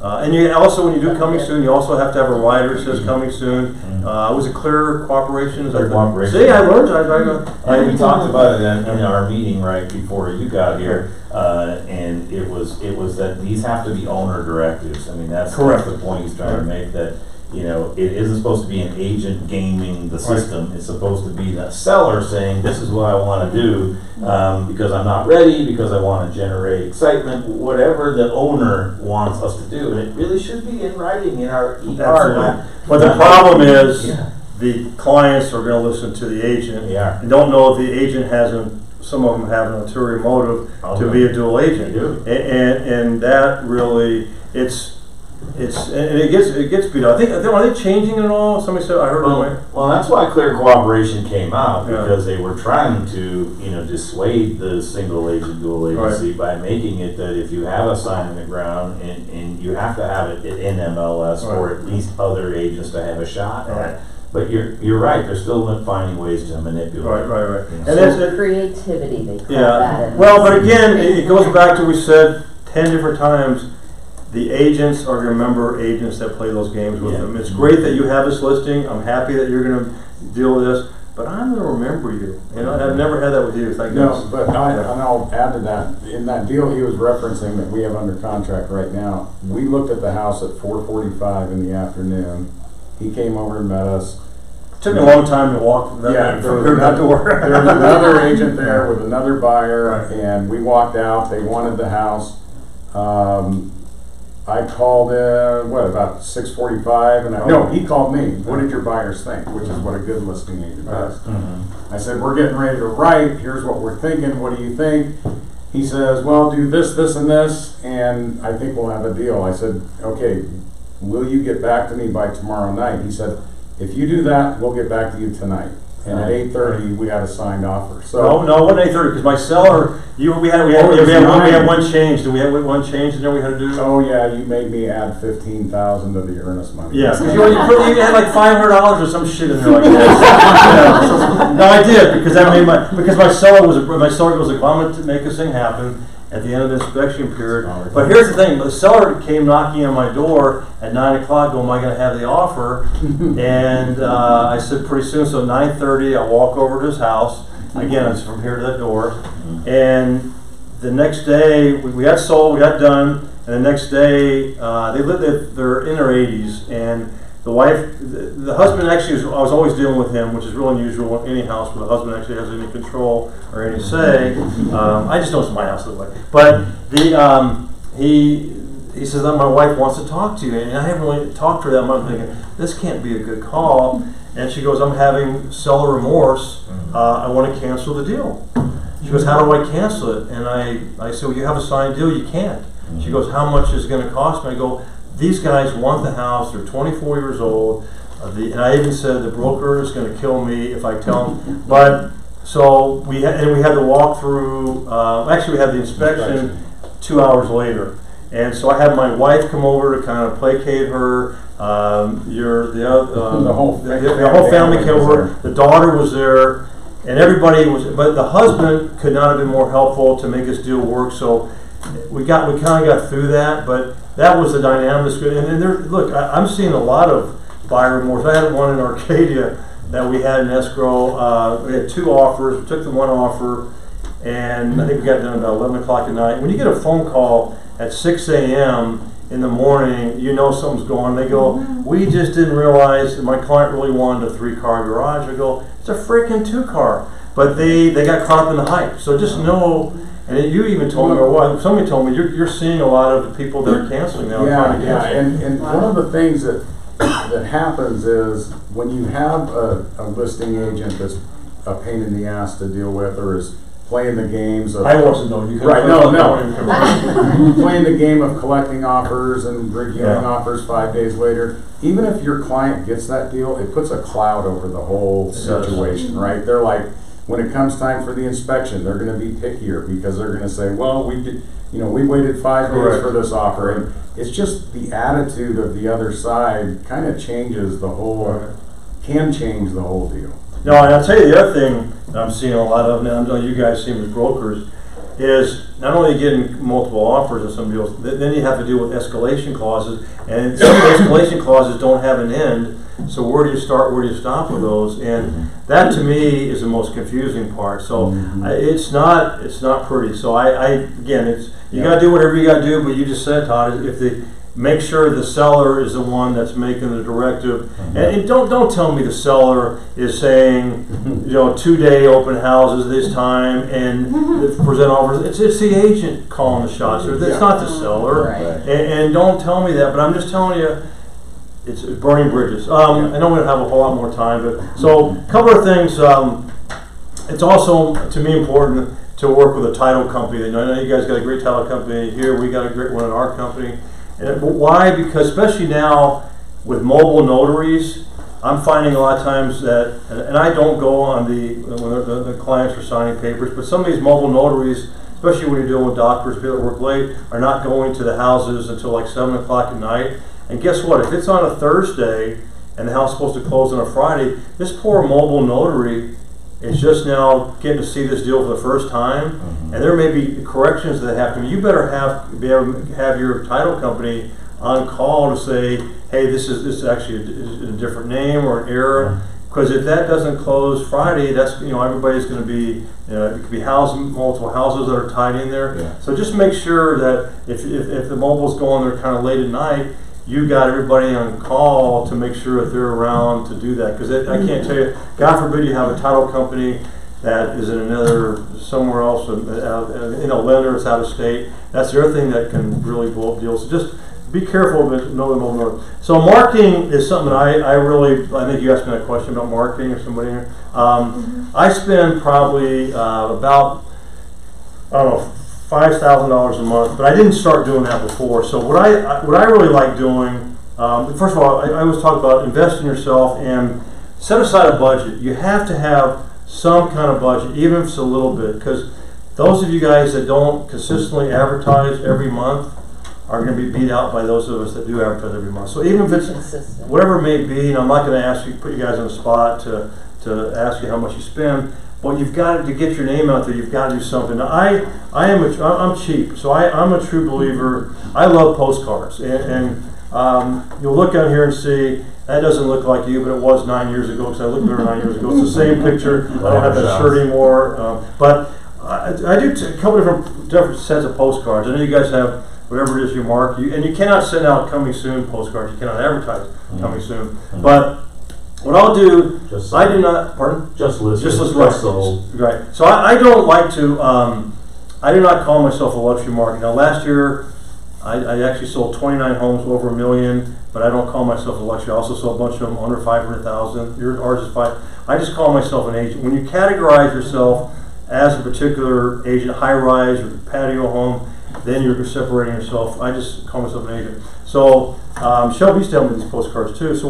And you also, when you do coming soon, you also have to have a rider that says coming soon. Was it clear cooperation? Clear cooperation. See, I learned. And we talked about it in our meeting right before you got here, and it was that these have to be owner directives. I mean, that's the point he's trying to make, that you know, it isn't supposed to be an agent gaming the system. It's supposed to be the seller saying, this is what I want to do because I'm not ready, because I want to generate excitement, whatever the owner wants us to do. And it really should be in writing in our ER. But the problem is the clients are going to listen to the agent and don't know if the agent hasn't, some of them have an ulterior motive to be a dual agent. And that really, it gets beat up. Are they changing it at all? Somebody said, I heard. Well, that's why clear cooperation came out, because they were trying to, you know, dissuade the single agent dual agency by making it that if you have a sign in the ground and you have to have it in MLS or at least other agents to have a shot at it. But you're right. They're still finding ways to manipulate. Right. And that's creativity. They call that. Well, but again, it goes back to, we said 10 different times, the agents are your member agents that play those games with them. It's great that you have this listing. I'm happy that you're going to deal with this, but I'm going to remember you. You know, I've never had that with you. Thank goodness. But and I'll add to that. In that deal he was referencing that we have under contract right now, we looked at the house at 4:45 in the afternoon. He came over and met us. It took me a long time to walk from that door. There was another agent there with another buyer, and we walked out. They wanted the house. I called about 6:45, and he called me. What did your buyers think? Which is what a good listing agent does. I said, we're getting ready to write. Here's what we're thinking. What do you think? He says, well, do this, this, and this, and I think we'll have a deal. I said, okay, will you get back to me by tomorrow night? He said, if you do that, we'll get back to you tonight. And at 8:30, we had a signed offer. So no, it wasn't 8:30 because my seller, we had one change. Did we have one change and then we had to do? Oh yeah, you made me add $15,000 to the earnest money. Yeah, you had like $500 or some shit in there like that. No, I did because my seller goes like, well, I'm going to make this thing happen at the end of the inspection period. But here's the thing: the seller came knocking on my door at 9 o'clock. Going, am I going to have the offer? And I said pretty soon. So 9:30, I walk over to his house. Again, it's from here to that door. And the next day, we got sold. We got done. And the next day, they're in their 80s, and the wife, the husband actually, I was always dealing with him, which is real unusual in any house where the husband actually has any control or any say. I just know it's my house that way. But he says that my wife wants to talk to you, and I haven't really talked to her that much. I'm thinking, this can't be a good call. And she goes, I'm having seller remorse. I want to cancel the deal. She goes, how do I cancel it? And I said, well, you have a signed deal, you can't. She goes, how much is it going to cost me? I go, these guys want the house. They're 24 years old. And I even said the broker is going to kill me if I tell him. But so we had the walkthrough. Actually, we had the inspection 2 hours later. And so I had my wife come over to kind of placate her. The whole family came over. The daughter was there, and everybody was. But the husband could not have been more helpful to make this deal work. So we kind of got through that. But that was the dynamic. And look, I'm seeing a lot of buyer remorse. I had one in Arcadia that we had in escrow. We had 2 offers. We took the one offer, and I think we got done about 11 o'clock at night. When you get a phone call at 6 a.m. in the morning, you know something's going on. They go, we just didn't realize that my client really wanted a 3-car garage. I go, it's a freaking 2-car. But they got caught up in the hype. So just know, and you even told me, or somebody told me, you're seeing a lot of the people that are canceling now. Yeah. And one of the things that happens is when you have a listing agent that's a pain in the ass to deal with, or is playing the games of... I wasn't know. You right, no. Playing the game of collecting offers and reviewing offers 5 days later. Even if your client gets that deal, it puts a cloud over the whole situation, right? They're like, when it comes time for the inspection, they're going to be pickier because they're going to say, well, we waited 5 days for this offer. And it's just the attitude of the other side kind of changes the whole, can change the whole deal. No, and I'll tell you the other thing that I'm seeing a lot of now, I know you guys see them as brokers, is not only getting multiple offers on some deals, then you have to deal with escalation clauses, and some of the escalation clauses don't have an end. So where do you start? Where do you stop with those? And that to me is the most confusing part. So it's not pretty. So again, you got to do whatever you got to do. But you just said, Todd, if make sure the seller is the one that's making the directive, and don't tell me the seller is saying, 2-day open houses this time and present offers. It's the agent calling the shots. It's not the seller. Right. And don't tell me that. But I'm just telling you. It's burning bridges. I know we don't have a whole lot more time, but so a couple of things. It's also to me important to work with a title company. I know you guys got a great title company here. We got a great one in our company. And why? Because especially now with mobile notaries, I'm finding a lot of times that, and I don't go on when the clients are signing papers, but some of these mobile notaries, especially when you're dealing with doctors, people that work late, are not going to the houses until like 7 o'clock at night. And guess what? If it's on a Thursday and the house is supposed to close on a Friday, this poor mobile notary is just now getting to see this deal for the first time, and there may be corrections that have to be. You better have your title company on call to say, hey, this is actually a different name or an error. Because if that doesn't close Friday, that's everybody's going to be it could be multiple houses that are tied in there. Yeah. So just make sure that if the mobile's going there kind of late at night, you got everybody on call to make sure that they're around to do that. Because I can't tell you, God forbid you have a title company that is in somewhere else, in a lender that's out of state. That's the other thing that can really blow up deals. So just be careful of it. So marketing is something that I think you asked me that question about marketing or somebody here. I spend probably about, I don't know, $5,000 a month, but I didn't start doing that before. So what I really like doing, first of all, I always talk about invest in yourself and set aside a budget. You have to have some kind of budget, even if it's a little bit, because those of you guys that don't consistently advertise every month are going to be beat out by those of us that do advertise every month. So even if it's whatever it may be, and I'm not going to put you guys on the spot to ask you how much you spend. Well, you've got to get your name out there. You've got to do something. Now, I'm cheap, so I'm a true believer. I love postcards, and you'll look out here and see that doesn't look like you, but it was 9 years ago because I looked there 9 years ago. It's the same picture. I don't have that shirt anymore, but I do a couple different sets of postcards. I know you guys have whatever it is you mark, and you cannot send out coming soon postcards. You cannot advertise coming soon, but. What I'll do, I do not, pardon? Just list. Right. So I don't like to, I do not call myself a luxury market. Now last year, I actually sold 29 homes over $1 million, but I don't call myself a luxury. I also sold a bunch of them under 500,000. Ours is 5. I just call myself an agent. When you categorize yourself as a particular agent, high rise or patio home, then you're separating yourself. I just call myself an agent. So Shelby's done with these postcards too. So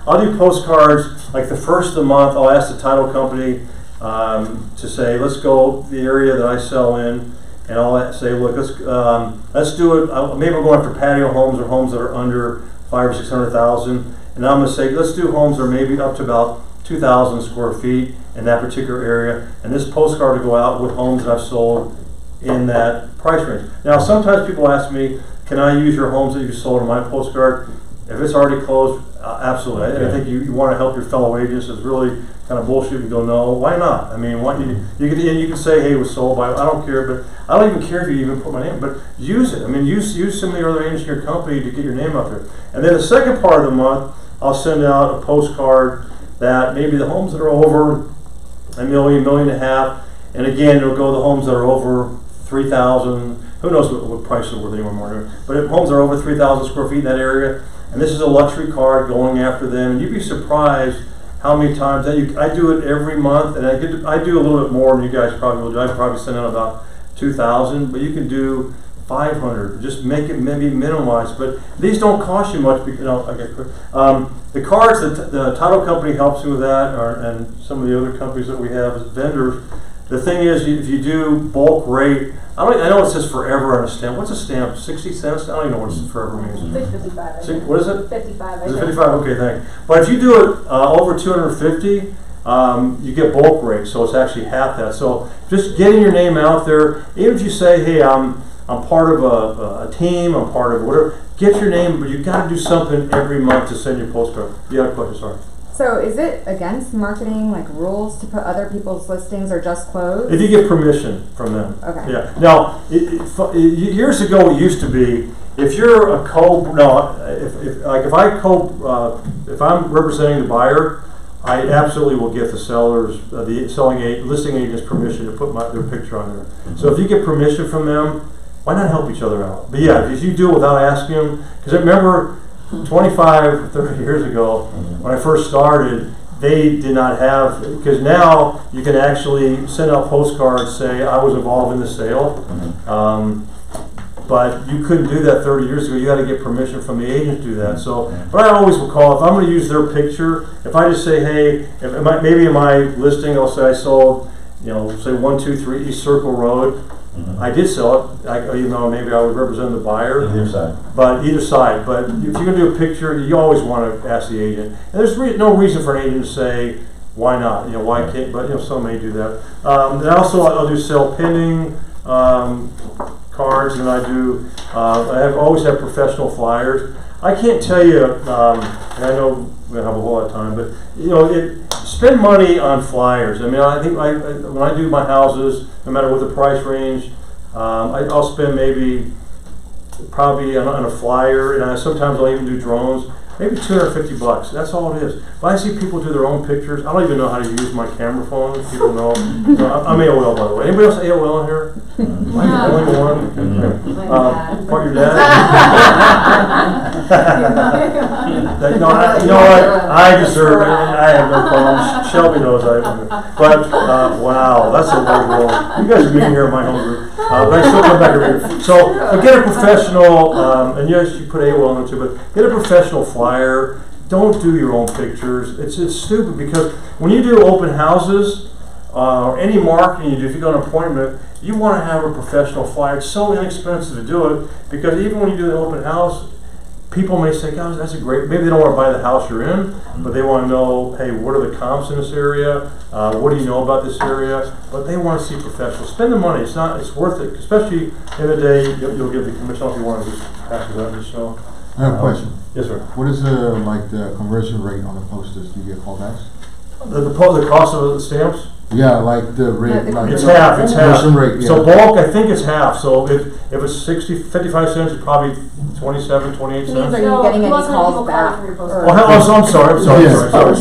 I'll do postcards like the first of the month. I'll ask the title company to say, let's go the area that I sell in, and I'll say, look, let's do it. Maybe we're going after patio homes or homes that are under 500,000 or 600,000, and I'm going to say, let's do homes that are maybe up to about 2,000 square feet in that particular area, and this postcard will go out with homes that I've sold in that price range. Now, sometimes people ask me, can I use your homes that you sold on my postcard? If it's already closed, absolutely. Okay. I think you want to help your fellow agents. It's really kind of bullshit. You go, no, why not? I mean, you can say, hey, it was sold by, I don't care, but I don't even care if you even put my name, but use it. I mean, use some of the other agents in your company to get your name out there. And then the second part of the month, I'll send out a postcard that maybe the homes that are over $1 million, $1.5 million, and again, it'll go the homes that are over 3,000. Who knows what price they're worth anymore? But if homes are over 3,000 square feet in that area, and this is a luxury card going after them, and you'd be surprised how many times I do it every month, and I do a little bit more than you guys probably will do. I probably send out about 2,000, but you can do 500. Just make it maybe minimized, but these don't cost you much. The cards that the title company helps you with that, and some of the other companies that we have as vendors. The thing is, if you do bulk rate, I know it says forever on a stamp. What's a stamp? 60 cents? I don't even know what forever means. It's like 55. What is it? 55. Is it 55? Okay, thanks. But if you do it over 250, you get bulk rates, so it's actually half that. So just getting your name out there, even if you say, hey, I'm part of a team, I'm part of whatever, get your name, but you got to do something every month to send your postcard. You had a question, sorry. So is it against marketing, like rules to put other people's listings or just clothes? If you get permission from them. Okay. Yeah. Now, years ago it used to be, if you're a if I'm representing the buyer, I absolutely will get the sellers, listing agent's permission to put their picture on there. So if you get permission from them, why not help each other out? But yeah, if you do it without asking them, because I remember 25, 30 years ago, when I first started, they did not have, because now you can actually send out postcards, say, I was involved in the sale. But you couldn't do that 30 years ago. You had to get permission from the agent to do that. So, but I always will call, if I'm going to use their picture, if I just say, hey, maybe in my listing, I'll say I sold, say 123 East Circle Road. I did sell it, even though maybe I would represent the buyer. Either side. But either side. But if you're going to do a picture, you always want to ask the agent. And there's no reason for an agent to say, why not? Why can't? But some may do that. And also, I'll do sell pending cards, and I always have professional flyers. I can't tell you, and I know we don't have a whole lot of time, but spend money on flyers. I mean, I think when I do my houses, no matter what the price range, I'll spend probably on a flyer, and sometimes I'll even do drones. Maybe $250. That's all it is. If I see people do their own pictures, I don't even know how to use my camera phone. People know. I'm AOL, by the way. Anybody else AOL in here? Am I the only one? Part your dad? You know what? I deserve it. I have no problem. Shelby knows I have. But wow, that's a weird world. You guys are meeting here in my home group. But I still come back over here. So get a professional, and yes, you put AOL in it too, but get a professional flyer. Don't do your own pictures. It's stupid, because when you do open houses or any marketing you do, if you go to an appointment, you want to have a professional flyer. It's so inexpensive to do it, because even when you do an open house, people may say, "God, that's a great." Maybe they don't want to buy the house you're in, but they want to know, "Hey, what are the comps in this area? What do you know about this area?" But they want to see professionals. Spend the money. It's worth it, especially in the day you'll give the commission if you want to just pass it out and show. I have a question. Yes, sir. What is the conversion rate on the posters? Do you get callbacks? The cost of the stamps? Yeah, like the rate. It's half. It's half. Conversion rate, yeah. So bulk, I think it's half. So if it's 55 cents, it's probably 27, 28 cents. Are you getting any calls back? Oh, I'm sorry. Thank you for helping.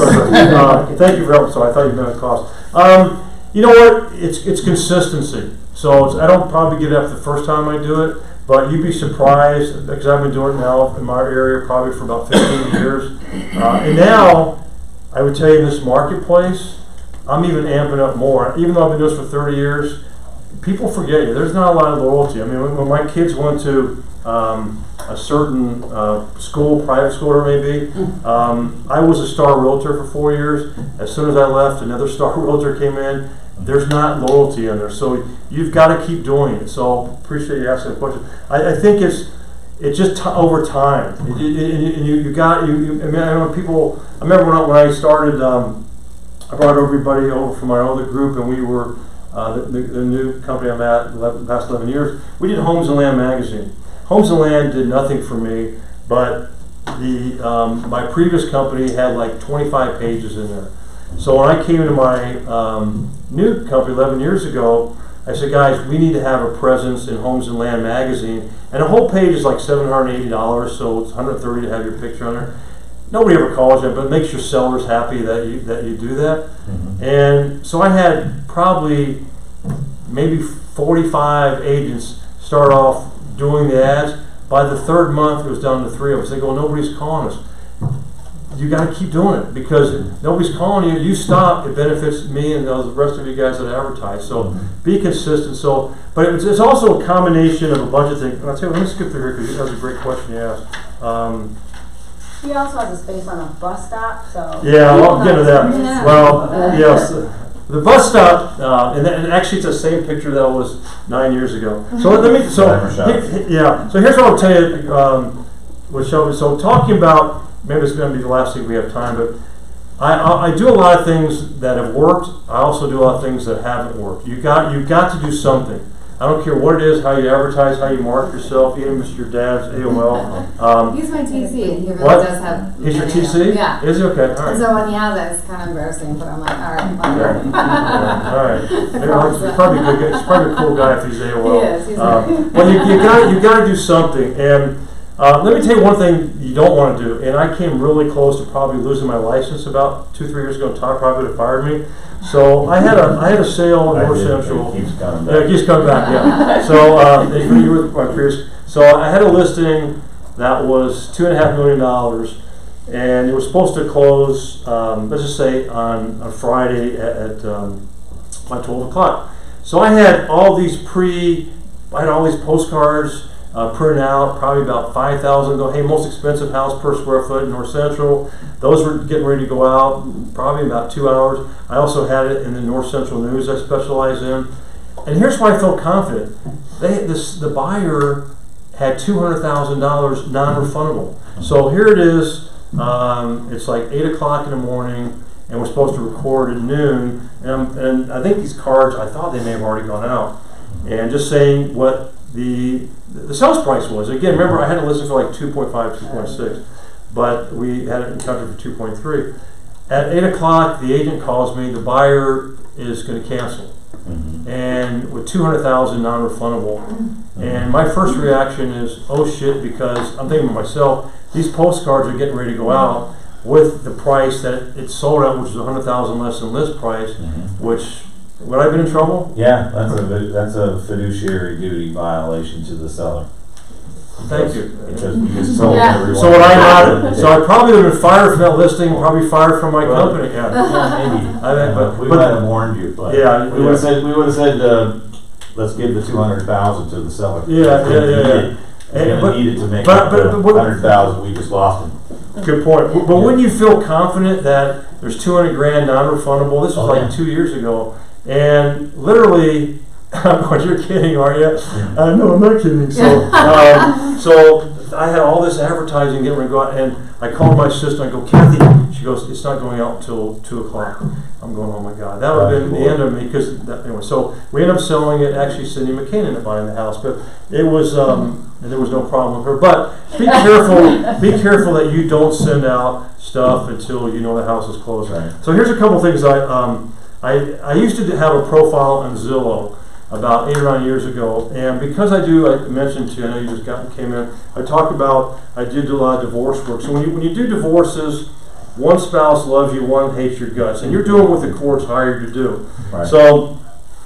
Sorry, I thought you meant the cost. You know what? It's consistency. So I don't probably get it after the first time I do it. But you'd be surprised, because I've been doing it now in my area probably for about 15 years. And now, I would tell you, in this marketplace, I'm even amping up more. Even though I've been doing this for 30 years, people forget you. There's not a lot of loyalty. I mean, when my kids went to a certain school, private school or maybe, I was a star realtor for 4 years. As soon as I left, another star realtor came in. There's not loyalty in there, so you've got to keep doing it. So appreciate you asking the question. I think it's just over time. I know people. I remember when I started. I brought everybody over from our other group, and we were the new company I'm at the past 11 years. We did Homes and Land magazine. Homes and Land did nothing for me, but my previous company had like 25 pages in there. So when I came to my new company 11 years ago, I said, guys, we need to have a presence in Homes and Land magazine. And a whole page is like $780, so it's $130 to have your picture on there. Nobody ever calls you, but it makes your sellers happy that you do that. Mm-hmm. And so I had probably maybe 45 agents start off doing the ads. By the third month, it was down to 3 of us. They go, nobody's calling us. You got to keep doing it, because nobody's calling you. You stop, it benefits me and the rest of you guys that advertise. So be consistent. So, but it's also a combination of a bunch of things. I'll tell you, let me skip through here, because that was a great question you asked. He also has a space on a bus stop, so. Yeah, I'll get to that. Yeah. Well, yes, the bus stop, and actually it's the same picture that was 9 years ago. So let me. So yeah. So here's what I'll tell you. So talking about. Maybe it's going to be the last thing we have time, but I do a lot of things that have worked. I also do a lot of things that haven't worked. You've got to do something. I don't care what it is, how you advertise, how you market yourself, even if it's your dad's AOL. He's my TC, and he really What? does have. He's your TC? Yeah. Is he? Okay, all And right. so when he has it, it's kind of embarrassing, but I'm like, all right, whatever. All right. He's probably a good guy. He's probably a cool guy if he's AOL. He is, he's Well, you got to do something. And let me tell you one thing you don't want to do. And I came really close to probably losing my license about 2-3 years ago. Todd probably would have fired me. So I had a sale in North Central. It keeps coming back. Yeah, it keeps coming back. Yeah. So you were my previous. So I had a listing that was $2.5 million, and it was supposed to close. Let's just say on Friday at 12 o'clock. So I had all these postcards printed out, probably about 5,000. Go, hey, most expensive house per square foot in North Central. Those were getting ready to go out, probably in about 2 hours. I also had it in the North Central News I specialize in. And here's why I felt confident. The buyer had $200,000 non-refundable. So here it is. It's like 8 o'clock in the morning, and we're supposed to record at noon. And I think these cards, I thought they may have already gone out. And just saying what the sales price was. Again, remember I had it listed for like 2.5, 2.6, but we had it in country for 2.3. At 8 o'clock, the agent calls me. The buyer is going to cancel, and with $200,000 non-refundable. And my first reaction is, oh shit, because I'm thinking to myself, these postcards are getting ready to go out with the price that it's sold at, which is $100,000 less than list price, which. Would I have been in trouble? Yeah, that's a fiduciary duty violation to the seller. Thank you. Because you just sold everyone. So would I not? So I probably would have been fired from that listing. Probably fired from my company. Yeah. Maybe. We might have warned you, but yeah, we would have said, let's give the $200,000 to the seller. Yeah. He's gonna need it to make up the $100,000 we just lost him. Good point. But wouldn't you feel confident that there's $200,000 non-refundable? This was like 2 years ago. And literally, you're kidding, are you? No, I'm not kidding. So, so I had all this advertising getting ready to go out, and I called my sister. I go, Kathy. She goes, it's not going out until 2 o'clock. I'm going, oh my God, that would have been the end of me. Because anyway, so we ended up selling it. Actually, Cindy McCain ended up buying the house, but it was, and there was no problem with her. But be careful. Be careful that you don't send out stuff until you know the house is closed. Right. So here's a couple things I used to have a profile on Zillow about 8 or 9 years ago, and because I mentioned to you, I know you just came in, I did do a lot of divorce work. So when you do divorces, one spouse loves you, one hates your guts, and you're doing what the courts hired you to do. Right. So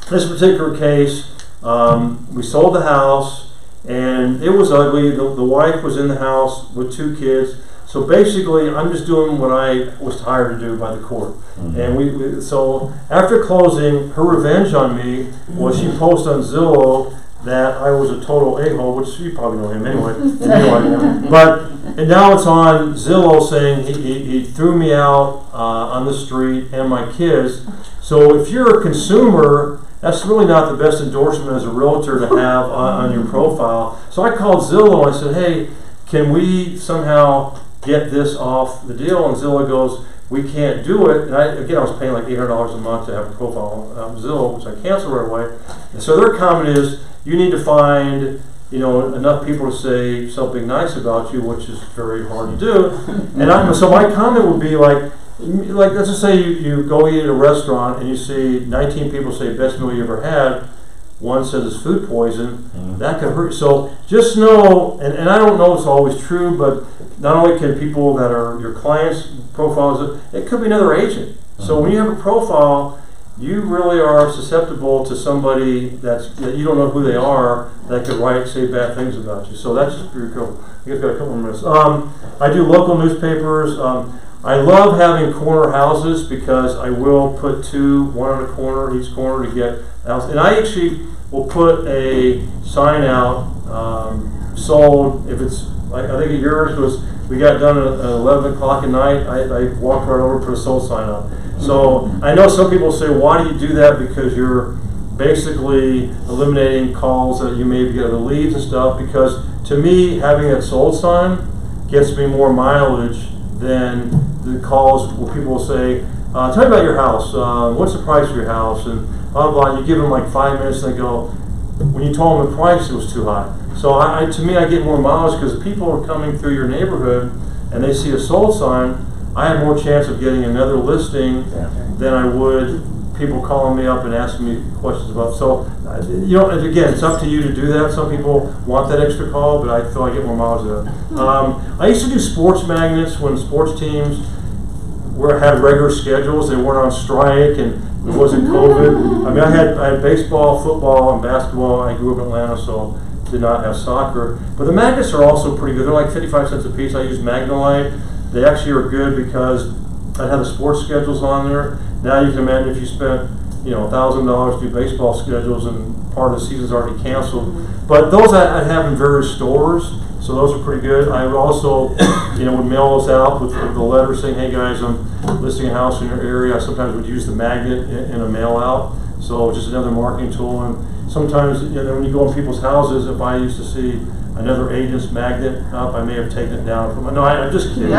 this particular case, we sold the house, and it was ugly. The wife was in the house with 2 kids. So basically, I'm just doing what I was hired to do by the court. And so after closing, her revenge on me was she posted on Zillow that I was a total a-hole, which you probably know him anyway. And now it's on Zillow saying he threw me out on the street and my kids. So if you're a consumer, that's really not the best endorsement as a realtor to have on your profile. So I called Zillow and I said, hey, can we somehow get this off the deal? And Zillow goes, we can't do it. And I was paying like $800 a month to have a profile on Zillow, which I canceled right away. And so their comment is, you need to find enough people to say something nice about you, which is very hard to do. And so my comment would be like let's just say you go eat at a restaurant and you see 19 people say best meal you ever had. One says it's food poison. That could hurt you. So just know, and I don't know it's always true, but not only can people that are your clients' profiles, it could be another agent. So when you have a profile, you really are susceptible to somebody that you don't know who they are that could say bad things about you. So that's just pretty cool. I guess I've got a couple more minutes. I do local newspapers. I love having corner houses because I will put one on a corner, each corner to get house. And I actually will put a sign out, sold. If it's, I think yours was, we got done at 11 o'clock at night. I walked right over and put a sold sign up. So I know some people say, why do you do that? Because you're basically eliminating calls that you maybe get other leads and stuff. Because to me, having that sold sign gets me more mileage than the calls where people will say, tell me about your house, what's the price of your house, and blah, blah, blah. You give them like 5 minutes and they go, when you told them the price, it was too high. So to me, I get more mileage because people are coming through your neighborhood and they see a sold sign. I have more chance of getting another listing than I would people calling me up and asking me questions about. So, again, it's up to you to do that. Some people want that extra call, but I feel I get more mileage out of it. I used to do sports magnets when sports teams had regular schedules. They weren't on strike and it wasn't COVID. I mean, I had baseball, football, and basketball. I grew up in Atlanta, so did not have soccer. But the magnets are also pretty good. They're like 55 cents a piece. I use Magnolite. They actually are good because I have the sports schedules on there. Now you can imagine if you spent, $1,000 to do baseball schedules and part of the season's already canceled. But those I have in various stores, so those are pretty good. I would also, would mail those out with the letter saying, hey guys, I'm listing a house in your area. I sometimes would use the magnet in a mail out. So just another marketing tool. And sometimes, when you go in people's houses, if I used to see another agent's magnet up, I may have taken it down. No, I'm just kidding.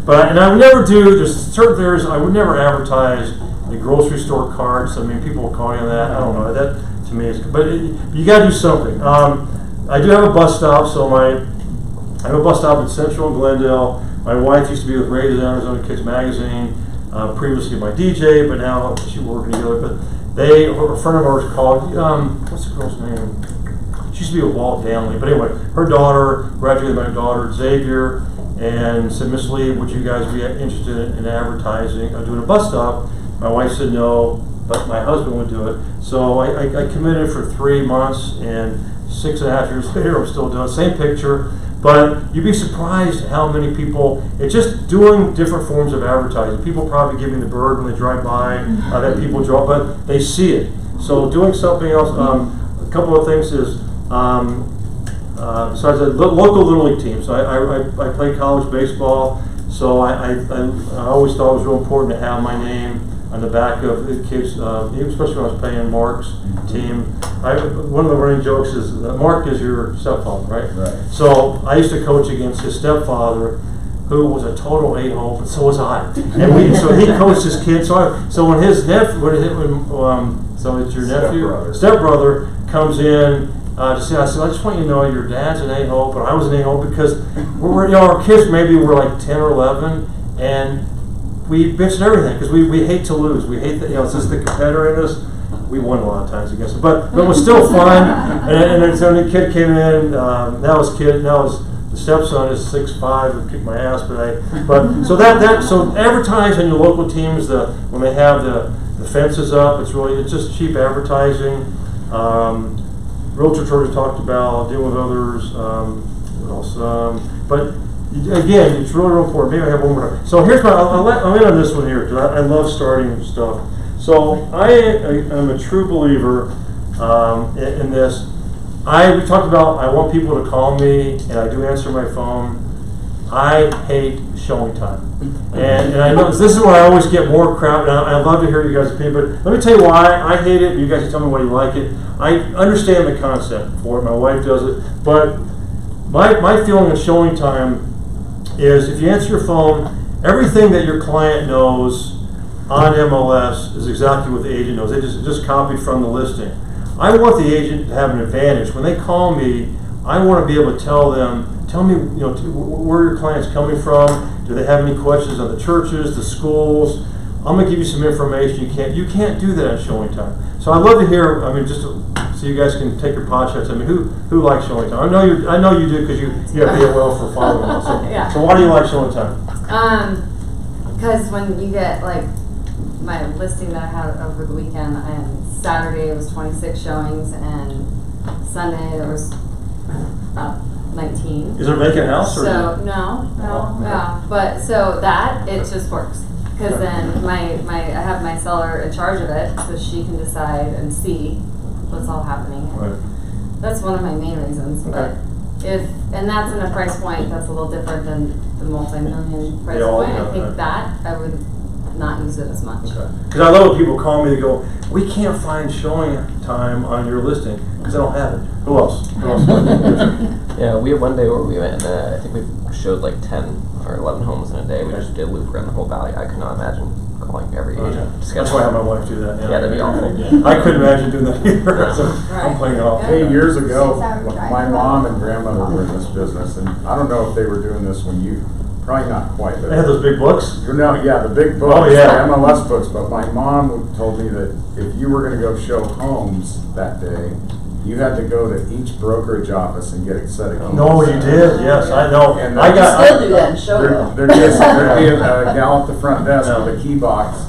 But I would never do, there's certain areas, I would never advertise the grocery store carts. I mean, people will call you on that. I don't know. That to me is, but you got to do something. I do have a bus stop, so I have a bus stop in Central and Glendale. My wife used to be with Radio Arizona Kids Magazine, previously my DJ, but now she's working together. But a friend of ours called, what's the girl's name? She used to be with Walt Danley. But anyway, her daughter, graduated my daughter, Xavier, and said, Miss Lee, would you guys be interested in advertising, doing a bus stop? My wife said no, but my husband would do it. So I committed for 3 months, and 6.5 years later, I'm still doing it. Same picture, but you'd be surprised how many people, it's just doing different forms of advertising. People probably give me the bird when they drive by, that people draw, but they see it. So doing something else, a couple of things is, besides the local Little League team, so I played college baseball, so I always thought it was real important to have my name on the back of the kids, especially when I was playing Mark's team. One of the running jokes is that Mark is your stepfather, right? Right. So I used to coach against his stepfather, who was a total a-hole, but so was I. And so he coached his kids. So when his nephew, so it's your nephew, stepbrother comes in. I said, I just want you to know your dad's an a-hole, but I was an a-hole because our kids maybe were like 10 or 11, and we bitched everything because we hate to lose. We hate that, it's just the competitor in us. We won a lot of times against it, but it was still fun. and then so the kid came in. Now the stepson is 6'5" and kicked my ass, so advertise on your local teams. When they have the fences up, it's just cheap advertising. Realtor Troy talked about dealing with others. What else? But again, it's really important. Maybe I have one more. So here's I'm in on this one here because I love starting stuff. So I am a true believer in this. We talked about I want people to call me, and I do answer my phone. I hate showing time. And I know this is where I always get more crap, and I love to hear you guys' opinion, but let me tell you why I hate it, and you guys can tell me why you like it. I understand the concept for it, my wife does it, but my feeling of showing time is if you answer your phone, everything that your client knows on MLS is exactly what the agent knows. They just copy from the listing. I want the agent to have an advantage. When they call me, I want to be able to tell me where your client's coming from. Do they have any questions on the churches, the schools? I'm going to give you some information. You can't do that at showing time. So I'd love to hear. Just so you guys can take your pot shots. Who likes showing time? I know you do because you have AOL for following us. So, yeah. So why do you like showing time? Because when you get my listing that I had over the weekend, and Saturday it was 26 showings, and Sunday there was about 19. Is there a vacant house? Or No. But so it just works because then I have my seller in charge of it, so she can decide and see what's all happening. Right. That's one of my main reasons. Okay. And that's in a price point that's a little different than the multi-million price They all point. I have think that. I would not use it as much. Because I love when people call me, they go, we can't find showing time on your listing because I don't have it. Who else? Who else? Yeah, we had one day where we went and I think we showed like 10 or 11 homes in a day. We just did a loop around the whole valley. I could not imagine calling every agent. That's why I have my wife do that. Yeah, that'd be awful. I couldn't imagine doing that either. So I'm playing it off. Hey, years ago, my mom and grandmother were in this business, and I don't know if they were doing this when you, probably not quite, but. They had those big books? No, yeah, the big books, Oh, yeah. the MLS books, but my mom told me that if you were gonna go show homes that day, you had to go to each brokerage office and get a set of keys. No, you did, yes, I know. And I got. Still do that and show them. There'd be a gal at the front desk with a key box,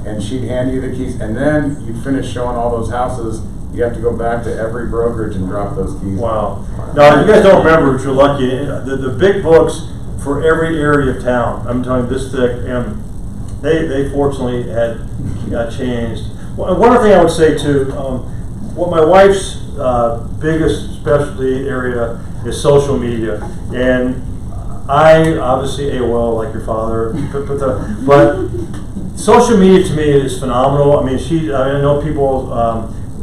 and she'd hand you the keys, and then you'd finish showing all those houses. You have to go back to every brokerage and drop those keys. Wow. Now, you guys don't remember, if you're lucky, the big books for every area of town, I'm telling you, this thick, and they fortunately had changed. One other thing I would say too, what my wife's biggest specialty area is social media, and I obviously AOL like your father, but social media to me is phenomenal. I mean, I know people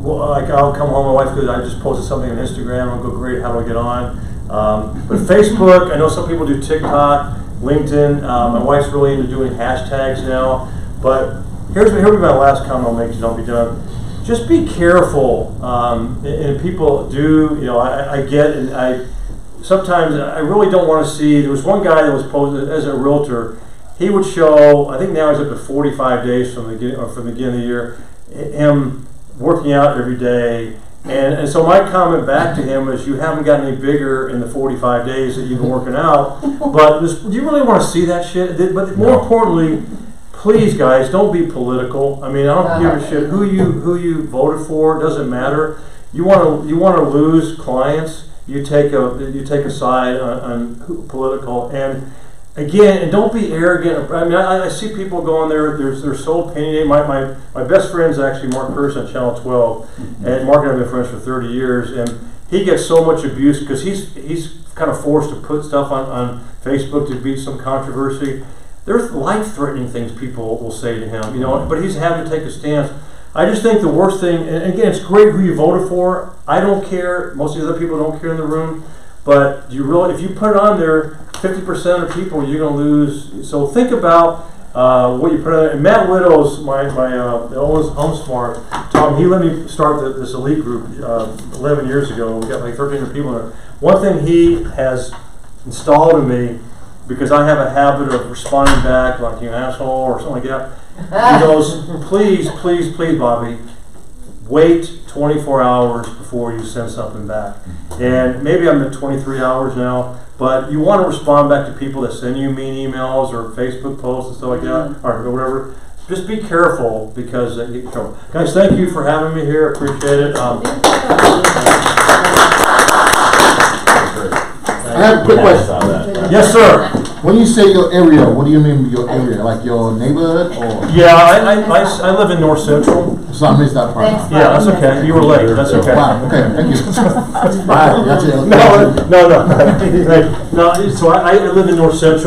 like I'll come home, my wife goes, I just posted something on Instagram. I'll go, great, how do I get on? But Facebook, I know some people do TikTok, LinkedIn. My wife's really into doing hashtags now. But here's my last comment I'll make, don't be done. Just be careful, and people do, I get, and sometimes I really don't want to see, there was one guy that was posted as a realtor, he would show, I think now he's up to 45 days from the beginning of the year, him working out every day, and so my comment back to him is, you haven't gotten any bigger in the 45 days that you've been working out, but do you really want to see that shit? But more importantly, please, guys, don't be political. I mean, I don't give a shit who you voted for. It doesn't matter. You want to lose clients. You take a side on political. And again, and don't be arrogant. I mean, I see people going there. They're so opinionated. My best friend's actually Mark Person at Channel 12, and Mark and I have been friends for 30 years, and he gets so much abuse because he's kind of forced to put stuff on Facebook to beat some controversy. There's life-threatening things people will say to him, but he's having to take a stance. I just think the worst thing, and again, it's great who you voted for. I don't care. Most of the other people don't care in the room. But if you put it on there, 50% of people you're going to lose. So think about what you put on there. And Matt Widows, my oldest Home Smart, Tom, he let me start this elite group 11 years ago. We got like 1,300 people in there. One thing he has installed in me, because I have a habit of responding back like you asshole or something like that. He goes, please, please, please, Bobby, wait 24 hours before you send something back. And maybe I'm at 23 hours now, but you want to respond back to people that send you mean emails or Facebook posts and stuff like that, or whatever. Just be careful because you get in trouble. Guys, thank you for having me here. Appreciate it. I have a quick question. Yes, sir. When you say your area, what do you mean your area? Like your neighborhood or? Yeah, I live in North Central. So I missed that part. Yeah, that's okay. You were late. That's okay. Wow, okay, thank you. All right, that's it. No. So I live in North Central.